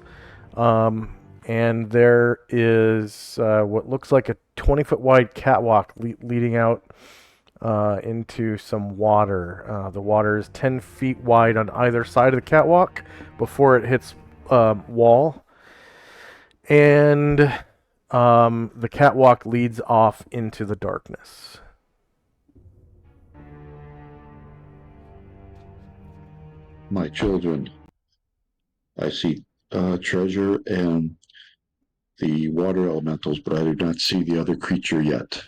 And there is what looks like a 20-foot wide catwalk leading out into some water. The water is 10 feet wide on either side of the catwalk before it hits wall. And the catwalk leads off into the darkness. My children, I see treasure and the water elementals, but I do not see the other creature yet.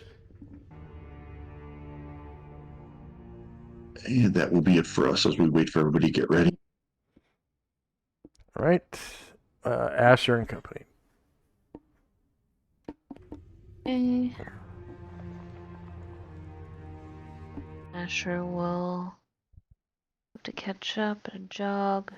And that will be it for us as we wait for everybody to get ready. All right. Asher and company. Okay. Asher will have to catch up and jog.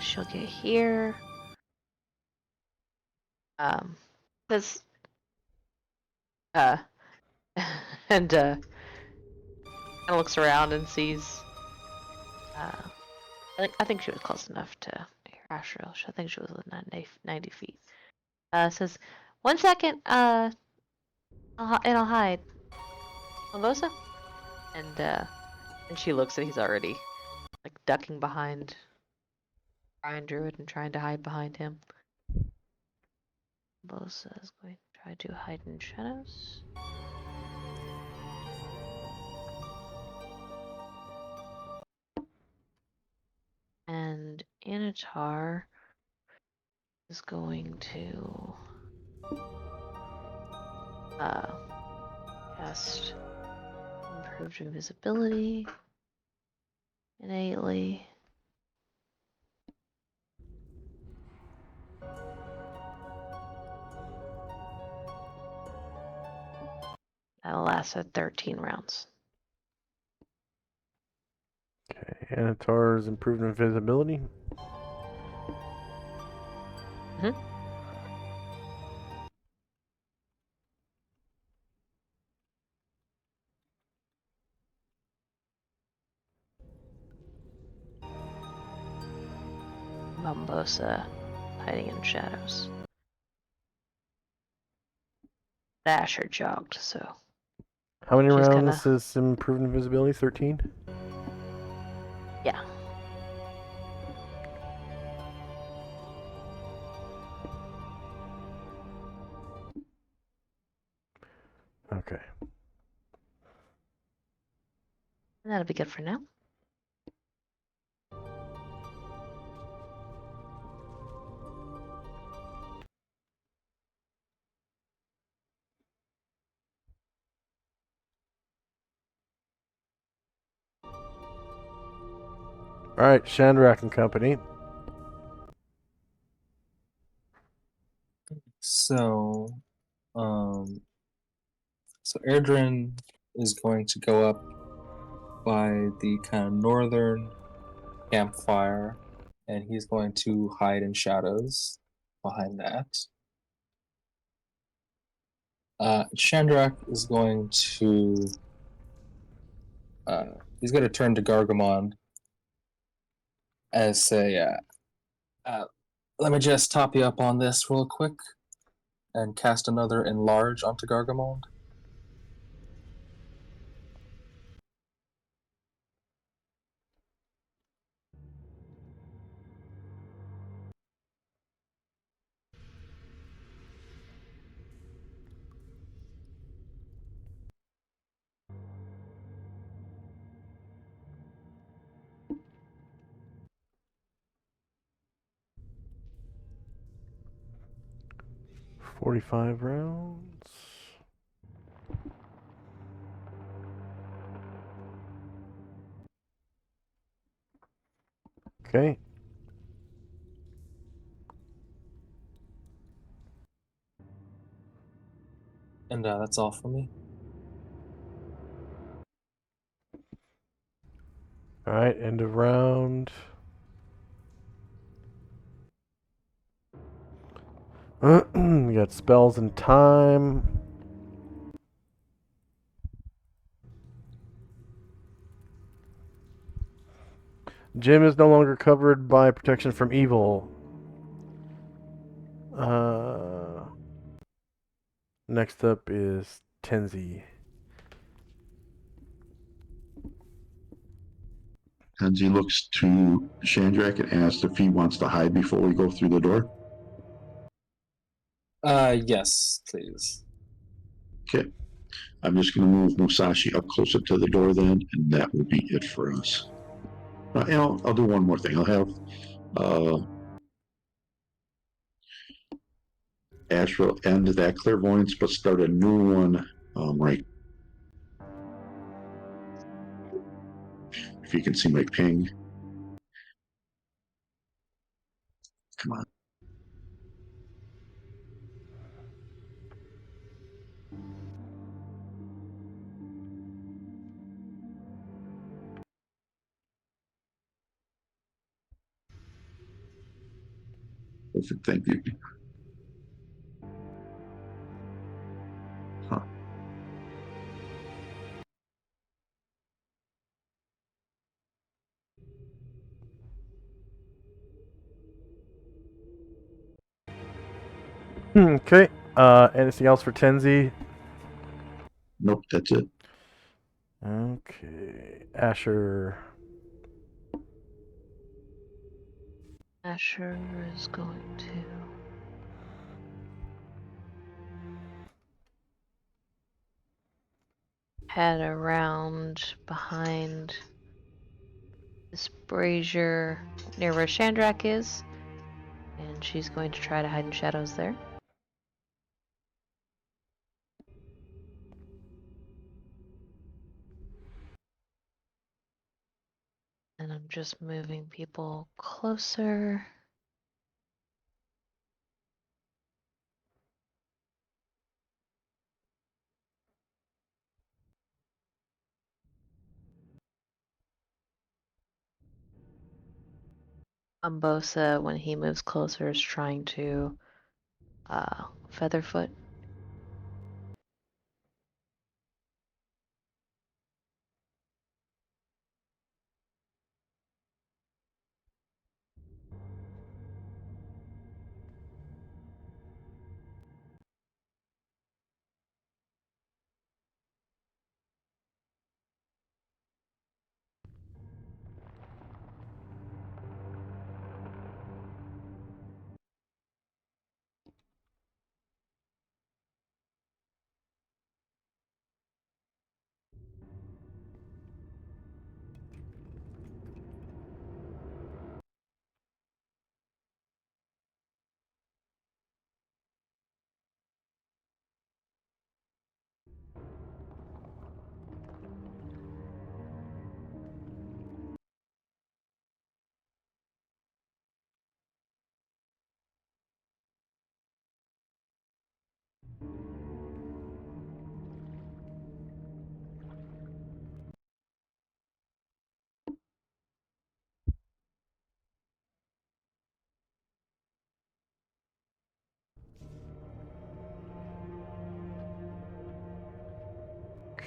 She'll get here. This and kind of looks around and sees. I think she was close enough to hear Asher. I think she was within 90 feet. Says, 1 second. I'll hide. Melissa? And she looks and he's already like ducking behind Brian Druid and trying to hide behind him. Melissa is going to try to hide in shadows. And Anatar is going to cast improved invisibility innately. That'll last 13 rounds. Okay. Anatar's improved invisibility. Mumbosa hiding in shadows. Asher jogged, so. How many She's rounds is improved invisibility? 13? Yeah. Okay. That'll be good for now. All right, Shandrak and Company. So, so Erdrin is going to go up by the kind of northern campfire, and he's going to hide in shadows behind that. Shandrak is going to he's going to turn to Gargamond and say, "Let me just top you up on this real quick," and cast another enlarge onto Gargamond. $45 rounds. Okay. And that's all for me. All right, end of round. We got spells and time. Jim is no longer covered by protection from evil. Next up is Tenzi. Tenzi looks to Shandrak and asks if he wants to hide before we go through the door. Yes, please. Okay. I'm just going to move Musashi up closer to the door then, and that will be it for us. And I'll do one more thing. I'll have Astral end that clairvoyance, but start a new one right. If you can see my ping. Come on. Perfect. Thank you. Huh. Okay. Anything else for Tenzi? Nope, that's it. Okay. Asher. Asher is going to head around behind this brazier near where Shandrak is, and she's going to try to hide in shadows there. And I'm just moving people closer. Umbosa, when he moves closer, is trying to Featherfoot.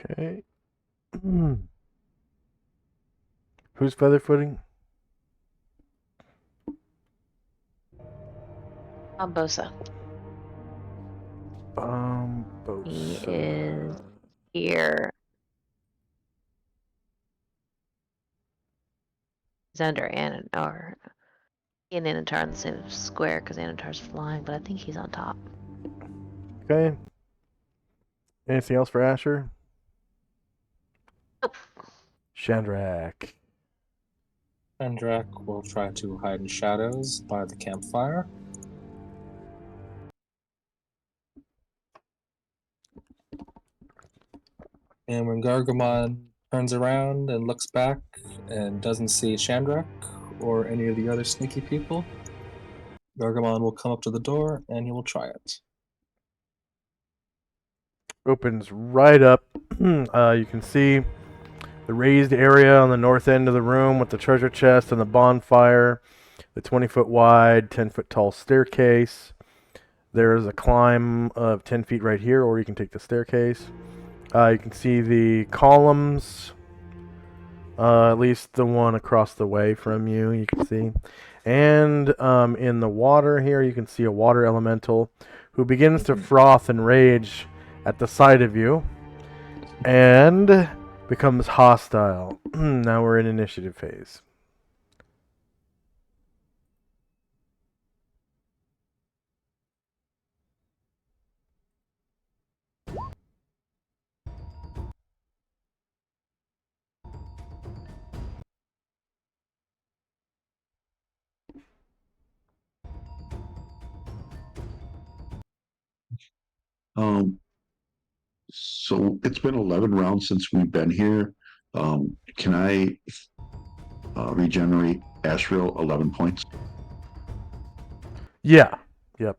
Okay. Who's featherfooting? Bosa. Bosa. He is here. He's under Anatar. He and Anatar are in the same square because Anatar's flying, but I think he's on top. Okay. Anything else for Asher? Nope. Chandrak. Chandrak will try to hide in shadows by the campfire. And when Gargamon turns around and looks back and doesn't see Chandrak or any of the other sneaky people, Gargamon will come up to the door and he will try it. Opens right up. You can see the raised area on the north end of the room with the treasure chest and the bonfire, the 20-foot wide, 10-foot tall staircase. There's a climb of 10 feet right here, or you can take the staircase. You can see the columns, at least the one across the way from you, you can see. And in the water here, you can see a water elemental who begins to froth and rage at the sight of you and becomes hostile. Now we're in initiative phase. So it's been 11 rounds since we've been here. Can I regenerate Ashriel 11 points? Yeah. Yep.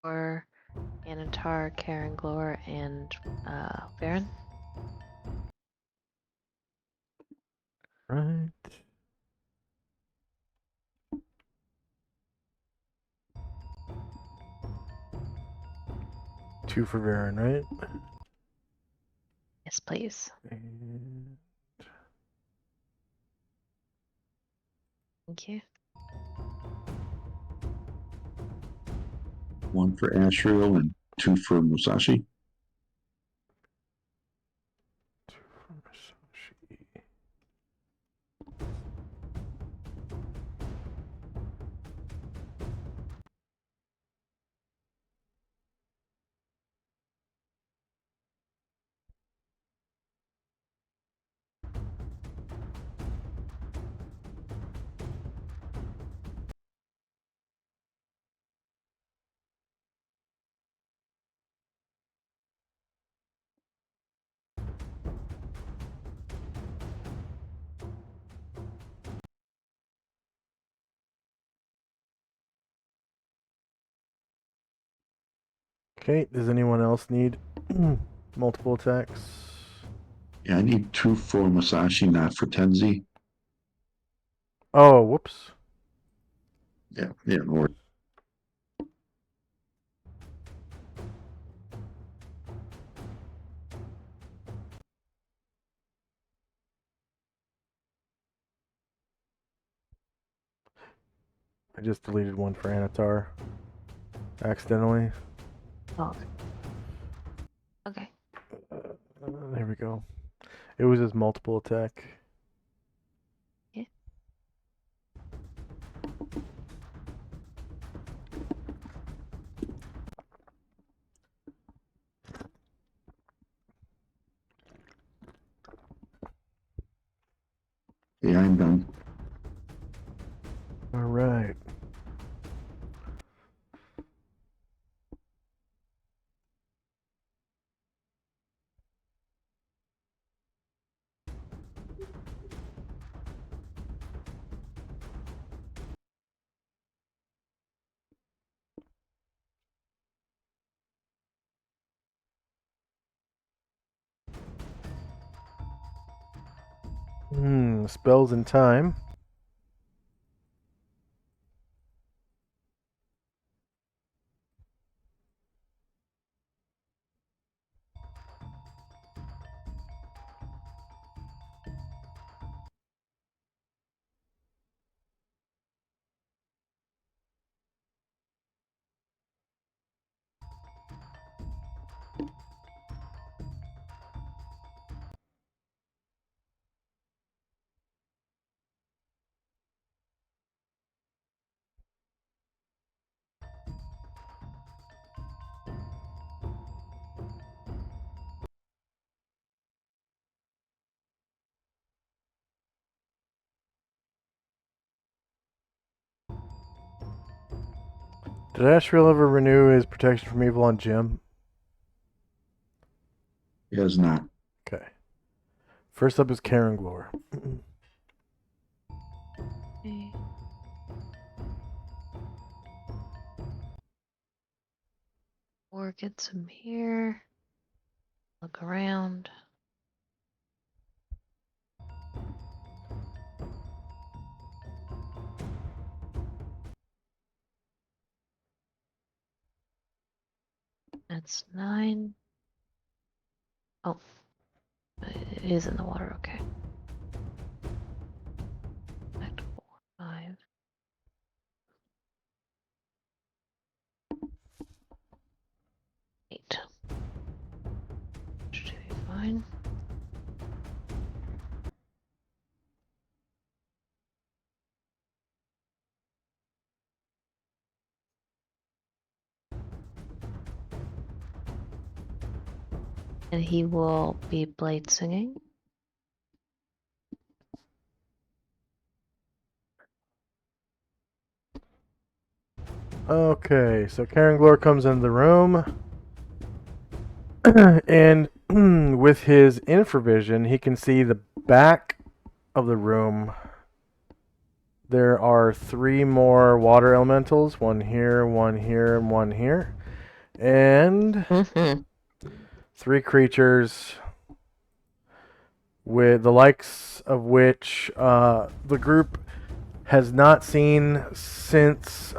Or Anatar, Karen Glor, and Baron. Right. Two for Varen, right? Yes, please. And Thank you. One for Ashriel and two for Musashi. two for Masashi. Okay, does anyone else need multiple attacks? Yeah, I need 2 for Masashi, not for Tenzi. Oh, whoops. Yeah, no worries. I just deleted one for Anatar. Accidentally. Oh. Okay. There we go. It was his multiple attack. Yeah. Yeah, I'm done. All right. Spells in time. Did Ashriel ever renew his protection from evil on Jim? He has not. Okay. First up is Karen Glore. Okay. Or get some here. Look around. That's 9. Oh, it is in the water. Okay. Back to 4, 5. 8. Should be fine. And he will be blade singing. Okay, so Karen Glore comes into the room. And with his infravision, he can see the back of the room. There are 3 more water elementals. 1 here, 1 here, and 1 here. And 3 creatures with the likes of which the group has not seen since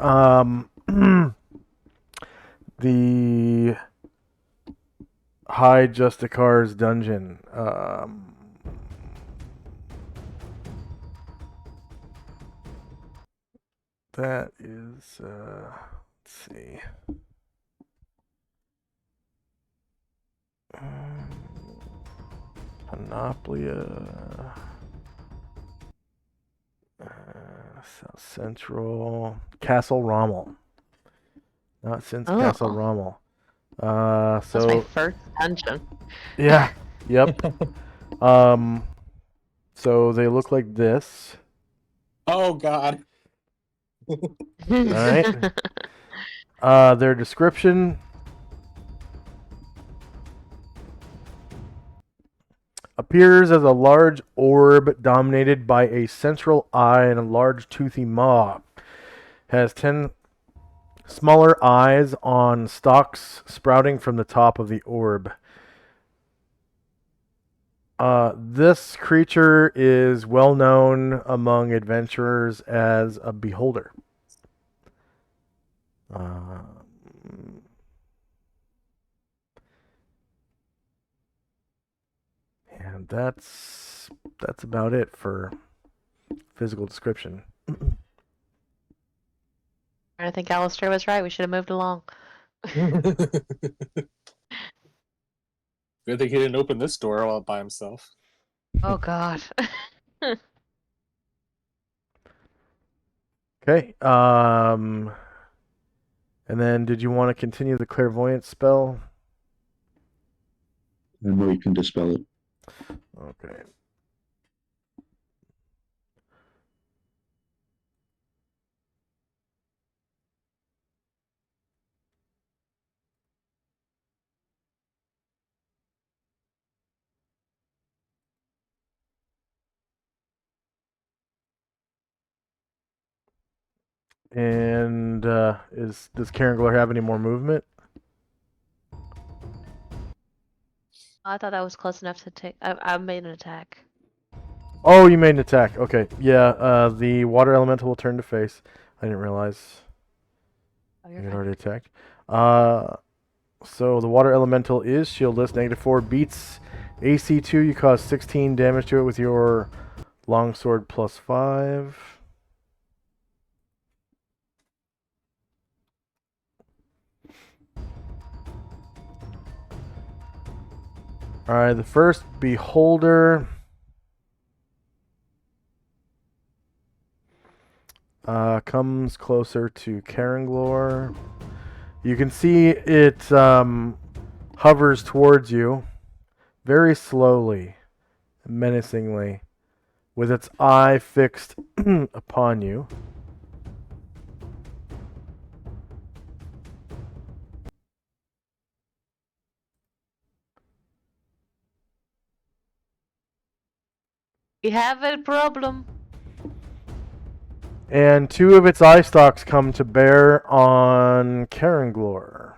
the High Justicar's dungeon. That is, let's see. Panoplia. South Central. Castle Rommel. Not since Castle Rommel. That's my first dungeon. Yeah. Yep. So they look like this. Oh God. All right. Their description: appears as a large orb dominated by a central eye and a large toothy maw. Has 10 smaller eyes on stalks sprouting from the top of the orb. This creature is well known among adventurers as a beholder. And that's about it for physical description. I think Alistair was right. We should have moved along. Good thing he didn't open this door all by himself. Oh God. Okay. And then did you want to continue the clairvoyance spell? I know you can dispel it. Okay. And does Karen Glore have any more movement? I thought that was close enough to take. I made an attack. Oh, you made an attack. Okay. Yeah, the water elemental will turn to face. I didn't realize Oh, you you're had fine. already attacked. So the water elemental is shieldless, -4, beats AC 2. You cause 16 damage to it with your longsword +5. Alright, the first beholder comes closer to Caranglor. You can see it hovers towards you very slowly, menacingly, with its eye fixed upon you. We have a problem. And 2 of its eye stalks come to bear on Caranglor.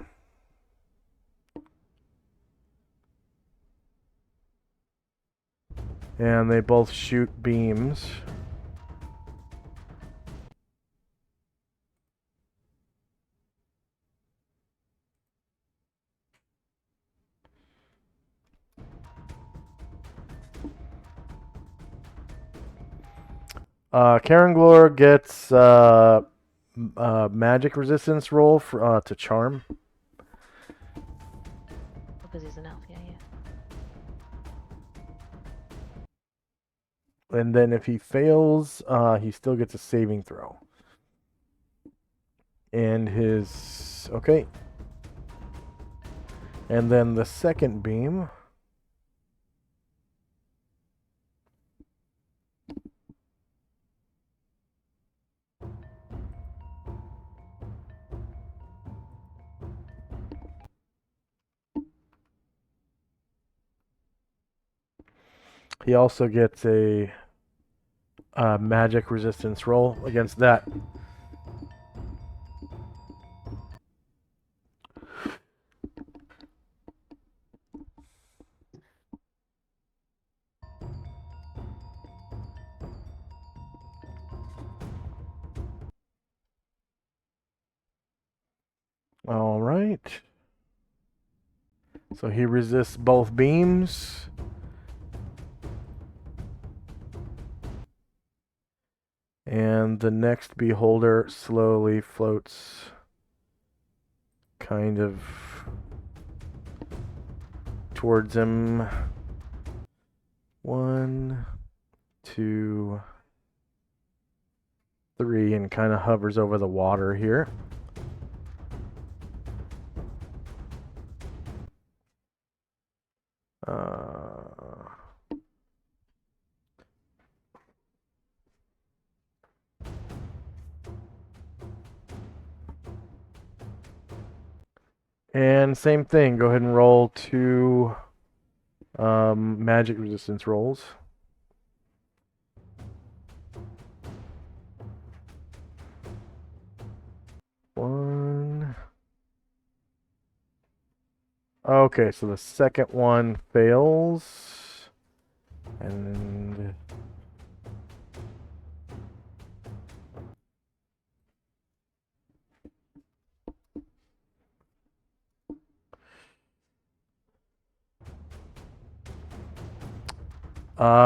And they both shoot beams. Caranglor gets magic resistance roll for, to charm. Because he's an elf, yeah. And then if he fails, he still gets a saving throw. And his... Okay. And then the second beam... He also gets a magic resistance roll against that. All right. So he resists both beams. And the next beholder slowly floats kind of towards him. 1, 2, 3, and kind of hovers over the water here. And same thing, go ahead and roll 2 magic resistance rolls. One. Okay, so the second one fails. And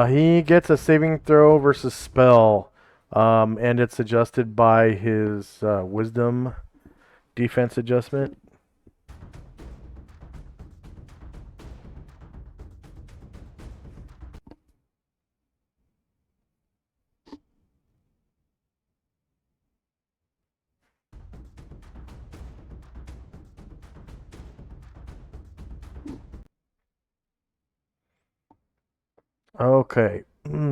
he gets a saving throw versus spell, and it's adjusted by his wisdom defense adjustment. Okay,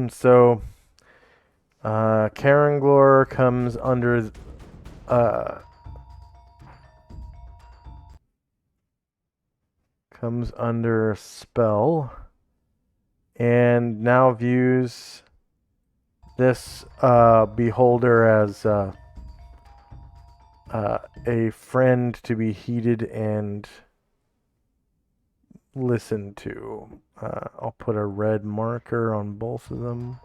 so Karanglor uh, comes under spell, and now views this beholder as a friend to be heeded and listened to. I'll put a red marker on both of them.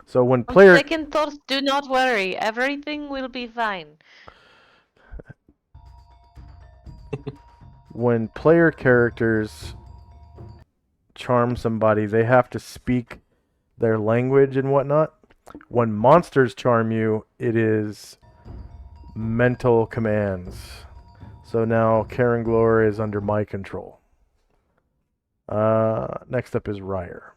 So when On player second thought, do not worry. Everything will be fine. when player characters charm somebody, they have to speak their language and whatnot. When monsters charm you, it is mental commands. So now Karanglor is under my control. Next up is Ryer.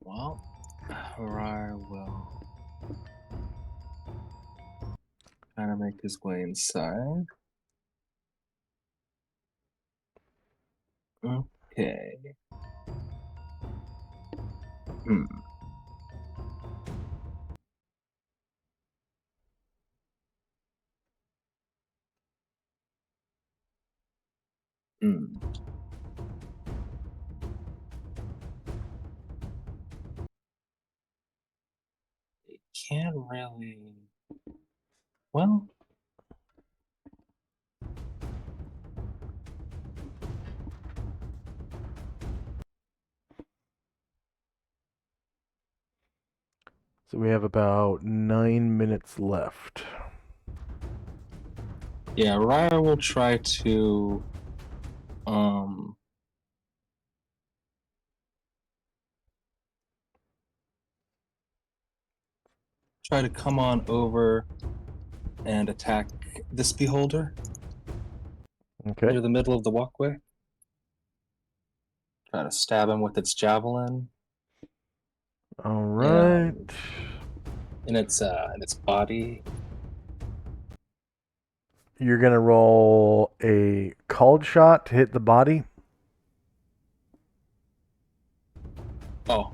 Well, Ryer will kind of make his way inside. Okay. Hmm. Hmm. It can't really. Well. So we have about 9 minutes left. Yeah, Ryer will try to try to come on over and attack this beholder Okay. near the middle of the walkway. Try to stab him with its javelin. All right. In its body. You're gonna roll a called shot to hit the body. Oh.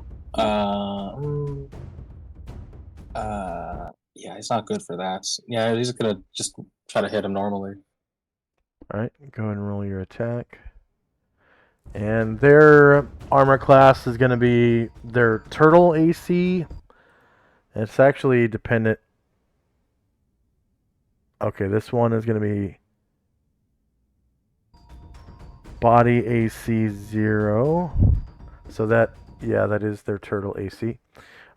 Yeah, he's not good for that. Yeah, he's gonna just try to hit him normally. All right, go ahead and roll your attack. And their armor class is going to be their turtle AC. It's actually dependent. Okay, this one is going to be body AC 0. So that, yeah, that is their turtle AC.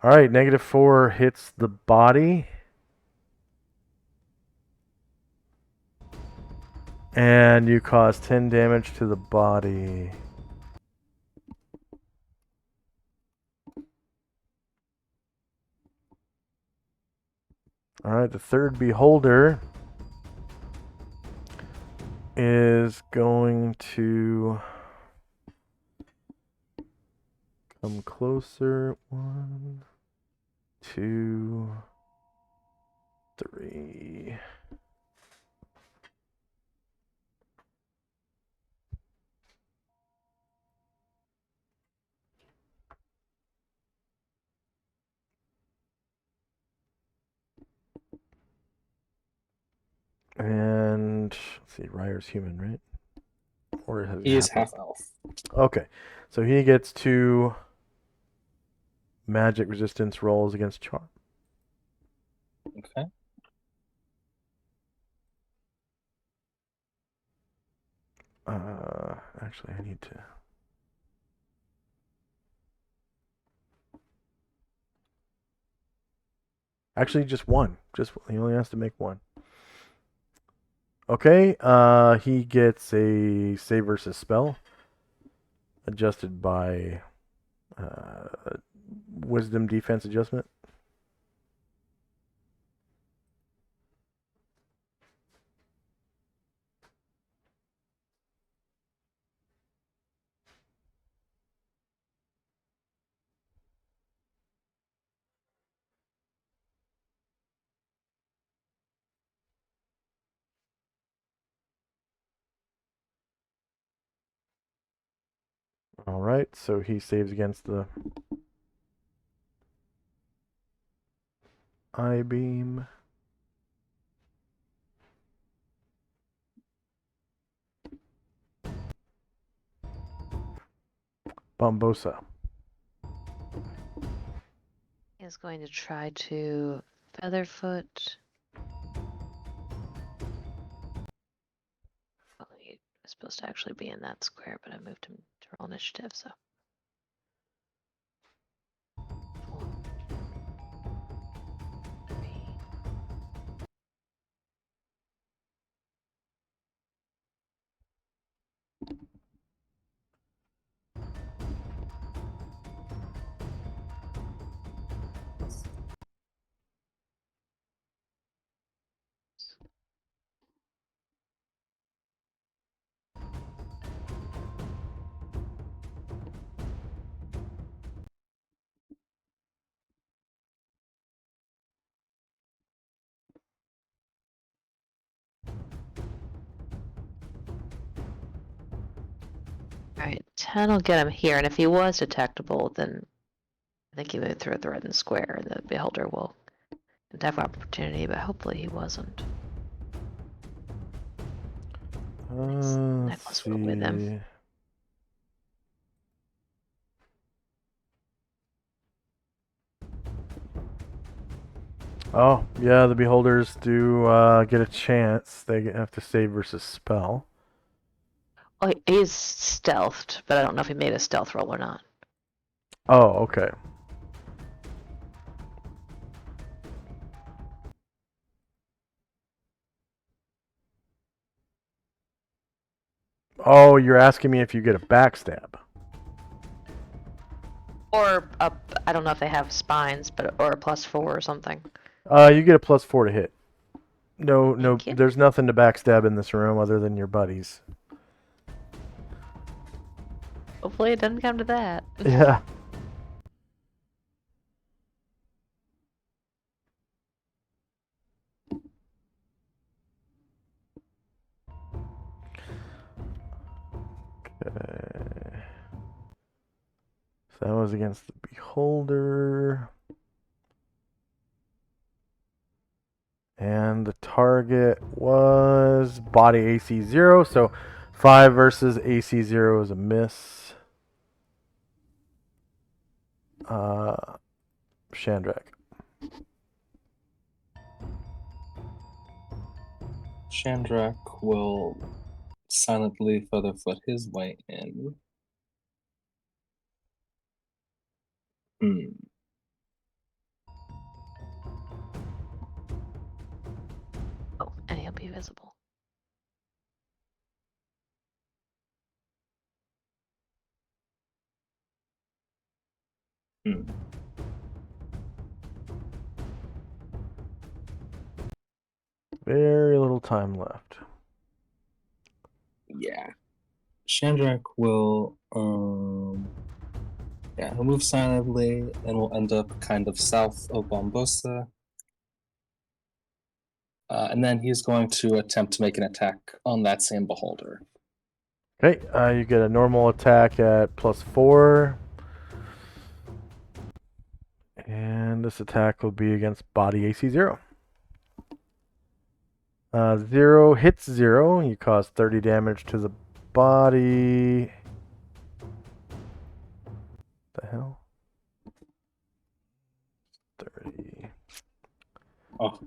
All right, -4 hits the body. And you cause 10 damage to the body. All right, the third beholder is going to come closer. 1, 2, 3. And let's see, Ryer's human, right? Or has He is half elf. Okay, so he gets to magic resistance rolls against charm. Okay. Actually, I need to. Actually, just one. He only has to make one. Okay. He gets a save versus spell, adjusted by wisdom defense adjustment. All right, so he saves against the eye beam. Bombosa. Is going to try to Featherfoot. Well, he was supposed to actually be in that square, but I moved him to roll initiative, so. Alright, 10 will get him here, and if he was detectable, then I think he would throw the red and square, and the beholder will have opportunity, but hopefully he wasn't. Let's Necklace with him. see. Oh, yeah, the beholders do get a chance. They have to save versus spell. Oh, he's stealthed, but I don't know if he made a stealth roll or not. Oh, okay. Oh, you're asking me if you get a backstab. Or I don't know if they have spines, but or a +4 or something. You get a +4 to hit. No, Thank you. there's nothing to backstab in this room other than your buddies. Hopefully it doesn't come to that. Yeah. Okay. So that was against the beholder. And the target was body AC 0, so 5 versus AC 0 is a miss. Shandrak. Shandrak will silently featherfoot his way in. Oh, and he'll be visible. Very little time left. Yeah. Shandrak will he'll move silently and will end up kind of south of Bombosa. And then he's going to attempt to make an attack on that same beholder. Okay, you get a normal attack at +4. And this attack will be against body AC 0. 0 hits 0. You cause 30 damage to the body. The hell? 30. Oh,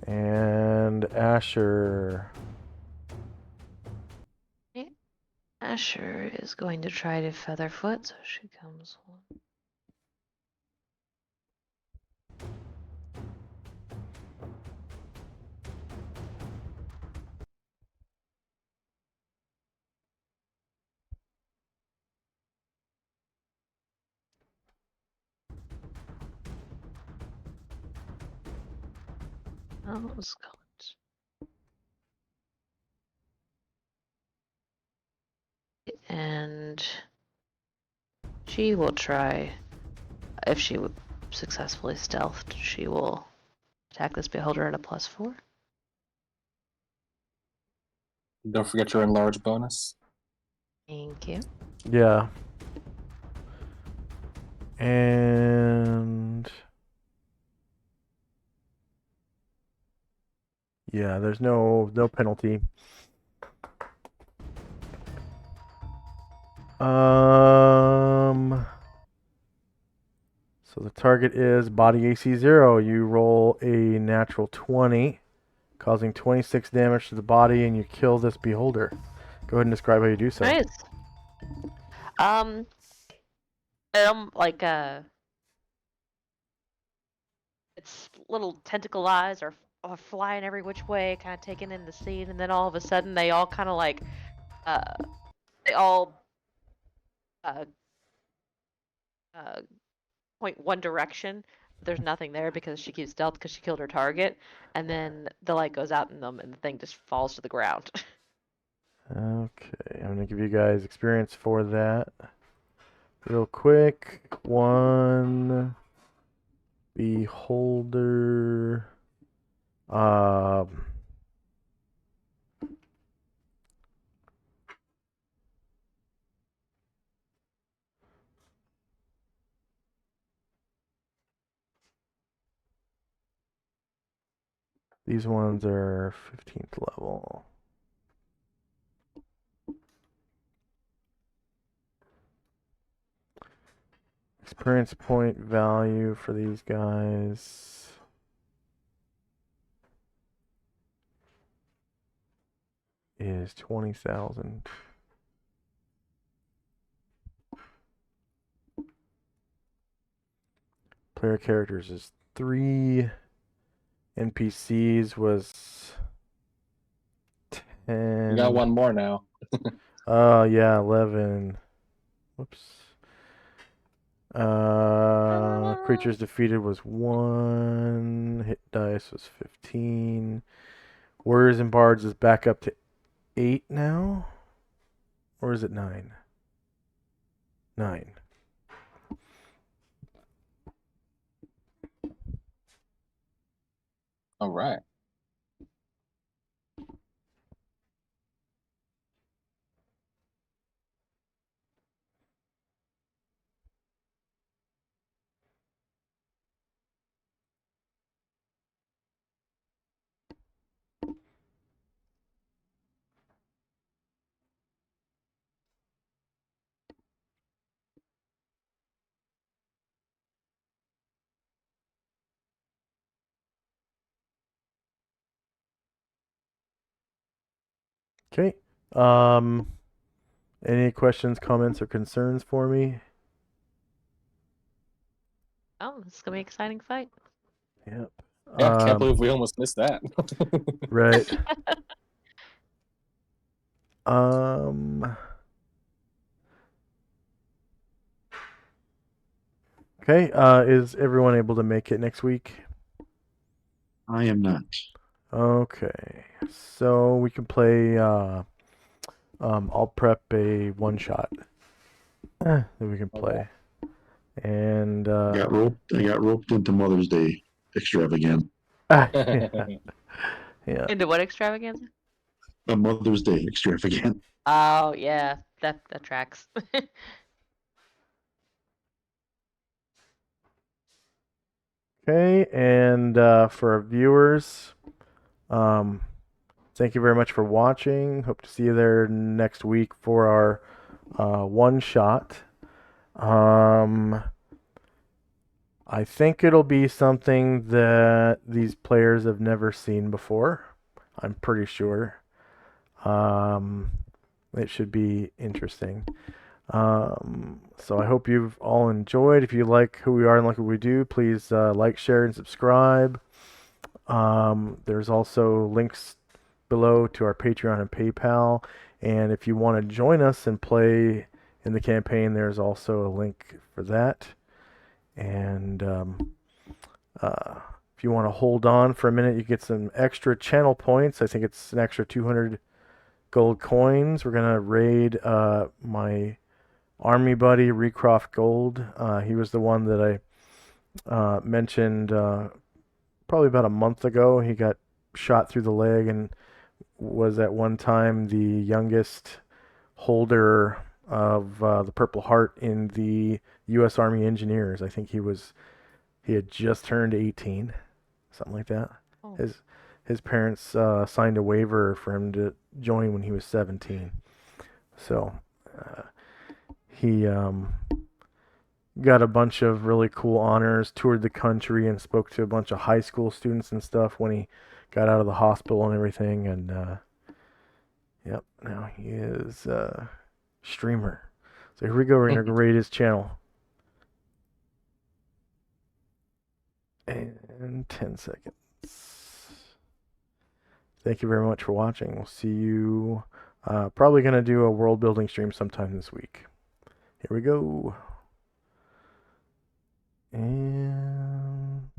And Asher. Asher is going to try to Featherfoot, so she comes one. Oh, Scott. And she will try, if she would successfully stealthed, she will attack this beholder at a +4. don't forget your enlarge bonus. Thank you. Yeah. And yeah, there's no penalty. So the target is body AC 0. You roll a natural 20, causing 26 damage to the body, and you kill this beholder. Go ahead and describe how you do so. Nice. Like its little tentacle eyes are flying every which way, kind of taking in the scene, and then all of a sudden they all kind of like, they all uh, point one direction. There's nothing there because she keeps stealth because she killed her target, and then the light goes out in them, and the thing just falls to the ground. Okay, I'm gonna give you guys experience for that. Real quick, one beholder. These ones are 15th level. Experience point value for these guys is 20,000. Player characters is 3. NPCs was 10. You got one more now. Yeah, 11. Whoops. Creatures defeated was 1. Hit dice was 15. Warriors and Bards is back up to 8 now. Or is it 9? 9. All right. Okay. Any questions, comments, or concerns for me? Oh, this is gonna be an exciting fight. Yep. Yeah, can't believe we almost missed that. Right. Um. Okay. Is everyone able to make it next week? I am not. Okay. So we can play. I'll prep a one shot that we can play. And I got roped into Mother's Day extravaganza. Yeah. Into what extravaganza? A Mother's Day extravaganza. Oh yeah, that tracks. Okay, and for our viewers, thank you very much for watching. Hope to see you there next week for our one shot. I think it'll be something that these players have never seen before. I'm pretty sure. It should be interesting. So I hope you've all enjoyed. If you like who we are and like what we do, please like, share, and subscribe. There's also links below to our Patreon and PayPal. And if you want to join us and play in the campaign, there's also a link for that. And if you want to hold on for a minute, you get some extra channel points. I think it's an extra 200 gold coins. We're going to raid my army buddy, Recroft Gold. He was the one that I mentioned probably about a month ago. He got shot through the leg and was at one time the youngest holder of the Purple Heart in the U.S. Army Engineers. I think he had just turned 18, something like that. Oh. His parents signed a waiver for him to join when he was 17. So he got a bunch of really cool honors, toured the country, and spoke to a bunch of high school students and stuff when he got out of the hospital and everything. And yep, now he is a streamer. So here we go. We're going to raid his channel. And 10 seconds. Thank you very much for watching. We'll see you. Probably going to do a world building stream sometime this week. Here we go. And